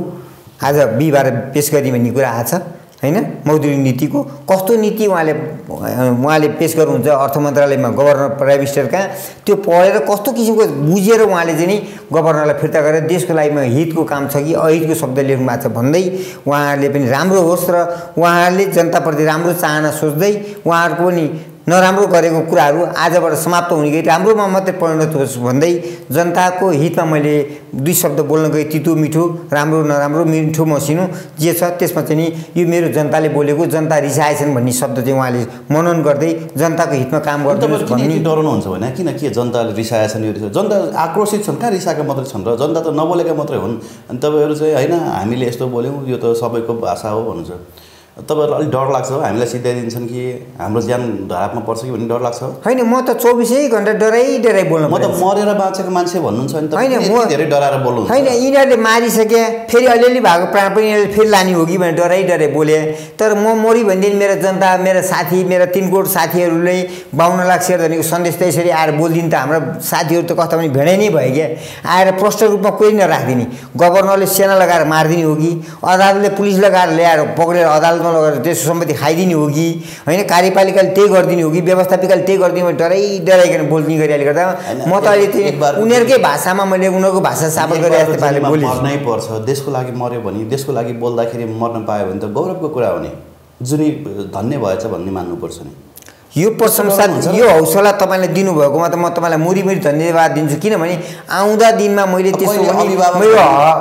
S2: आज बिहिबार पेश गर्ने भन्ने कुरा आएको छ हैन। मौद्रिक नीतिको कस्तो नीति उहाँले पेश गर्नुहुन्छ अर्थ मन्त्रालयमा गभर्नर प्राइम मिनिस्टरका, त्यो पढेर कस्तो किसिमको बुझेर उहाँले चाहिँ नि गभर्नरलाई फिर्ता गरेर देशको लागि हितको काम छ कि अहितको शब्द लेख्नु भएको छ भन्दै उहाँहरूले पनि राम्रो होस् र उहाँहरूले जनताप्रति राम्रो चाहना सोच्दै उहाँहरूको पनि नराम्रो गरेको कुराहरू आजबाट समाप्त हुने गरी राम्रोमा मात्रै परिणत होस् भन्दै जनताको हितमा मैले दुई शब्द बोल्न गएँ। तितो मिठो, राम्रो नराम्रो, मिठो मसिनो जे छ त्यसमा चाहिँ नि यो मेरो जनताले बोलेको, जनता रिसाएछन् भन्ने शब्द चाहिँ उहाँले मनन गर्दै जनताको हितमा काम गर्दिनुहोस् भन्ने।
S1: डराउनुहुन्छ भने किन के जनताले रिसाएछन्, यो जनता आक्रोशित छन्, कहाँ रिसाएका मात्रै छन् र जनता त नबोलेका मात्रै हुन्। अनि तपाईँहरू चाहिँ होइन हामीले यस्तो बोल्यौँ यो त सबैको भाषा हो भन्नुहुन्छ। तपाईँहरूलाई अलिक डर लाग्छ हो हामीलाई सिध्याइदिन्छन् कि हाम्रो ज्यान धरापमा पर्छ कि भन्ने डर लाग्छ हो?
S2: होइन, म त 24 घन्टा डराइ बोल्नु,
S1: म त मरेर बाँचेको मान्छे भन्नुहुन्छ नि त, होइन म धेरै डराएर बोल्नु
S2: होइन। यिनीहरूले मारिसके फेरि अलिअलि भएको प्राण पनि यिनीहरूले फेरि लाने हो कि भनेर डराइ बोले। तर म मरि भनेदेखि मेरो जनता, मेरो साथी, मेरा 3 करोड साथीहरूले 52 लाख सेयर धनीको सन्देश त्यसरी आएर बोलिदिनु त हाम्रो साथीहरू त कता पनि भेडै नै भयो क्या। आएर प्रष्ट रूपमा कोही नराखिदिने, गभर्नरले सेना लगाएर मारिदिने हो कि अदालतले पुलिस लगाएर ल्याएर पक्रेर अदालत लगेर देश सम्पत्ति खाइदिने हो कि होइन, कार्यपालिकाले त्यही गरिदिने हो कि व्यवस्थापिकाले त्यही गरिदिने हो, डराइकन बोल्ने गरिहाले गर्दा म त अहिले उनीहरूकै भाषामा मैले उनीहरूको भाषा साबित गरेर यस्तो पाराले बोलेँ।
S1: मर्नै पर्छ, देशको लागि मर्यो भने, देशको लागि बोल्दाखेरि मर्न पायो भने त गौरवको कुरा हो नि, जुनी धन्य भएछ भन्ने मान्नुपर्छ नि।
S2: यो प्रशंसा, यो हौसला तपाईँले दिनुभएकोमा त म तपाईँलाई मुरी धन्यवाद दिन्छु। किनभने आउँदा दिनमा मैले त्यसो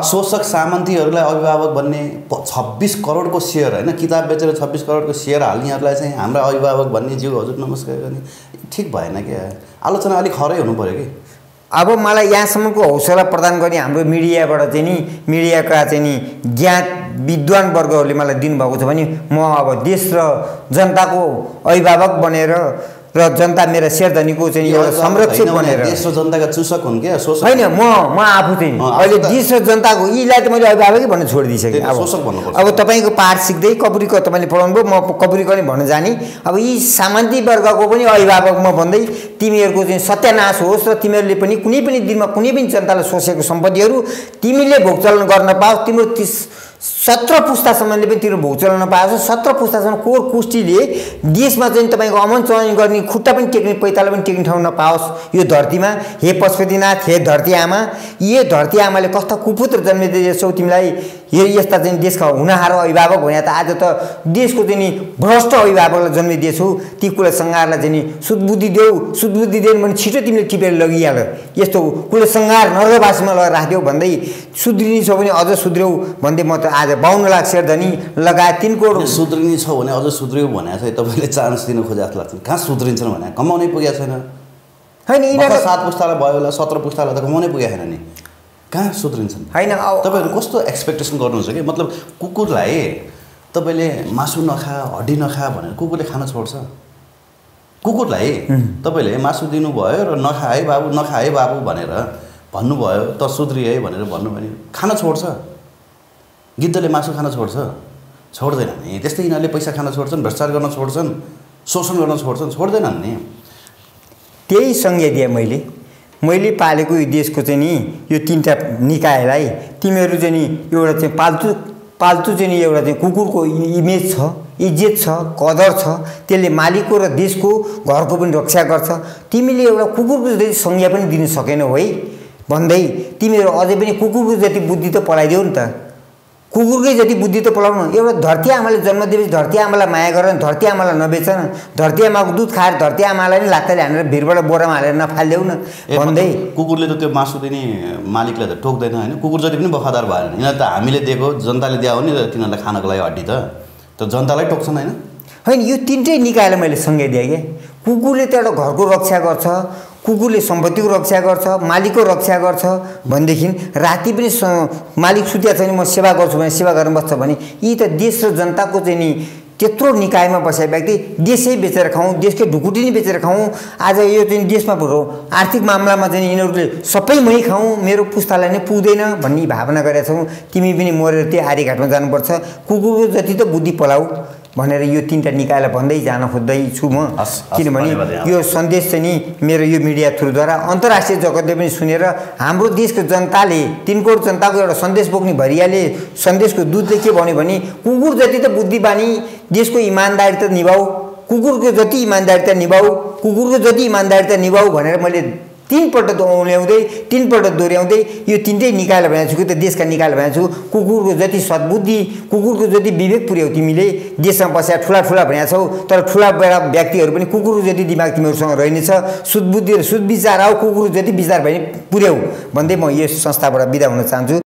S1: शोषक सामन्तीहरूलाई अभिभावक भन्ने 26 करोडको सेयर होइन, किताब बेचेर 26 करोडको सेयर हाल्नेहरूलाई चाहिँ हाम्रा अभिभावक भन्ने ज्यू हजुर नमस्कार गर्ने ठिक भएन क्या। आलोचना अलिक खरै हुनु पऱ्यो कि।
S2: अब मलाई यहाँसम्मको हौसला प्रदान गर्ने हाम्रो मिडियाबाट चाहिँ नि, मिडियाका चाहिँ नि ज्ञात विद्वान वर्गहरूले मलाई दिनुभएको छ भने म अब देश र जनताको अभिभावक बनेर र जनता मेरा शेरधनीको चाहिँ एउटा संरक्षक बनेर,
S1: देश र जनताका चुसक हुन् क्या, शोषक
S2: होइन। म आफू चाहिँ अहिले देश र जनताको यीलाई त मैले अभिभावकै भन्न छोडिदिइसकेँ। अब तपाईँको पाठ सिक्दै कपुरीको तपाईँले पढाउनु भयो, म कपुरीको नै भन्न जाने। अब यी सामन्ती वर्गको पनि अभिभावक म भन्दै तिमीहरूको चाहिँ सत्यानाश होस् र तिमीहरूले पनि कुनै पनि दिनमा कुनै पनि जनतालाई सोचेको सम्पत्तिहरू तिमीले भोगचलन गर्न पाओस्, तिम्रो 17 पुस्तासम्मले पनि तिम्रो भोगचलन पाओस्, 17 पुस्तासम्म कोर कुष्टीले देशमा चाहिँ तपाईँको अमन चलन गर्ने, खुट्टा पनि टेक्ने, पैताला पनि टेक्ने ठाउँ नपाओस् यो धरतीमा। हे पशुपतिनाथ, हे धरती आमा, ये धरती आमाले कस्ता कुपुत्र जन्मिदिएछौ तिमीलाई, यस्ता चाहिँ देशका हुनहार अभिभावक भने त आज त देशको चाहिँ नि भ्रष्ट अभिभावकलाई जन्मिदिएछौ। ती कुलसंहारलाई चाहिँ नि सुदबुद्धि देऊ, सुदबुद्धि दिएन भने छिटो तिमीले टिपेर लगिहाल, यस्तो कुलसंहार नरकवासीमा लगेर राखिदेऊ भन्दै सुध्रिनी छ भने अझ सुध्र्यौ भन्दै म त आज 52 लाख शेरधनी लगायत 3 करोड
S1: सुध्रिनी छ भने अझ सुध्रियो भने चाहिँ तपाईँले चान्स दिन खोजे जस्तो लाग्छ। कहाँ सुध्रिन्छन् भने कमाउनै पुगेको छैन
S2: होइन, यिनीहरू
S1: 7 पुस्तालाई भयो होला, 17 पुस्तालाई त कमाउनै पुगेको छैन नि, कहाँ सुध्रिन्छन्
S2: होइन।
S1: तपाईँहरू कस्तो एक्सपेक्टेसन गर्नुहुन्छ कि मतलब कुकुरलाई तपाईँले मासु नखा, हड्डी नखा भनेर कुकुरले खान छोड्छ? कुकुरलाई तपाईँले मासु दिनुभयो र नखा है बाबु भनेर भन्नुभयो त सुध्री है भनेर भन्नुभयो भने खान छोड्छ? गिद्धले मासु खान छोड्दैन नि। त्यस्तै यिनीहरूले पैसा खान छोड्छन्, भ्रष्टाचार गर्न छोड्छन्, शोषण गर्न छोड्दैनन् नि।
S2: त्यही संज्ञा दिएँ मैले पालेको यो देशको चाहिँ नि यो 3टा निकायलाई तिमीहरू चाहिँ नि एउटा चाहिँ पाल्तु चाहिँ नि एउटा चाहिँ कुकुरको इमेज छ, इज्जत छ, कदर छ, त्यसले मालिकको र देशको घरको पनि रक्षा गर्छ। तिमीले एउटा कुकुरको जति संज्ञा पनि दिन सकेनौ है भन्दै तिमीहरू अझै पनि कुकुरको जति बुद्धि त पलाइदेऊ नि त, कुकुरकै जति बुद्धि त पलाउनु। एउटा धरती आमाले जन्म दिएपछि धरती आमालाई माया गरेर धरती आमालाई नबेचन, धरती आमाको दुध खाएर धरती आमालाई नै लात्ताले हानेर भिरबाट बोरामा हालेर नफालिदेऊ न भन्दै।
S1: कुकुरले त त्यो मासु दिने मालिकलाई त टोक्दैन होइन, कुकुर जति पनि वफादार भएन। यिनीहरू त हामीले दिएको जनताले दिएको नि त तिनीहरूलाई खानको लागि हड्डी त जनतालाई टोक्छन् होइन।
S2: होइन, यो 3टै निकायलाई मैले संज्ञा दिएँ क्या। कुकुरले त एउटा घरको रक्षा गर्छ, कुकुरले सम्पत्तिको रक्षा गर्छ, मालिकको रक्षा गर्छ भनेदेखि राति पनि मालिक सुत्या छ भने म सेवा गर्छु भने सेवा गर्न बस्छ भने यी त देश र जनताको चाहिँ नि त्यत्रो निकायमा बसेका व्यक्ति देशै बेचेर खाउँ, देशकै ढुकुटी नै बेचेर खाउँ। आज यो चाहिँ देशमा आर्थिक मामलामा चाहिँ यिनीहरूले सबै मै खाउँ, मेरो पुस्तालाई नै पुग्दैन भन्ने भावना गरेका छौँ। तिमी पनि मरेर त्यही आर्यघाटमा जानुपर्छ। कुकुरको जति त बुद्धि पलाऊ, भनेर यो तीनटा निकायलाई भन्दै जान खोज्दैछु म। किनभने यो सन्देश चाहिँ नि मेरो यो मिडिया थ्रुद्वारा अन्तर्राष्ट्रिय जगतले पनि सुनेर हाम्रो देशको जनताले 3 करोड जनताको एउटा सन्देश बोक्ने भरियाले सन्देशको दूतले के भन्यो भने कुकुर जति त बुद्धिमानी देशको इमान्दारिता निभाऊ, कुकुरको जति इमान्दारिता निभाऊ, कुकुरको जति इमान्दारिता निभाऊ भनेर मैले 3 पल्ट दोहोऱ्याउँदै 3 पल्ट दोहोऱ्याउँदै यो तीनटै निकायलाई भनेको छु कि त देशका निकायलाई भनेको छु। कुकुरको जति सद्बुद्धि, कुकुरको जति विवेक पुर्याउ तिमीले देशमा बसेर ठुला भनेका छौ, तर ठुला बडा व्यक्तिहरू पनि कुकुरको जति दिमाग तिमीहरूसँग रहनेछ, शुद्ध बुद्धि र शुद्ध विचार आऊ, कुकुरको जति विचार भने पुर्याउ भन्दै म यस संस्थाबाट बिदा हुन चाहन्छु।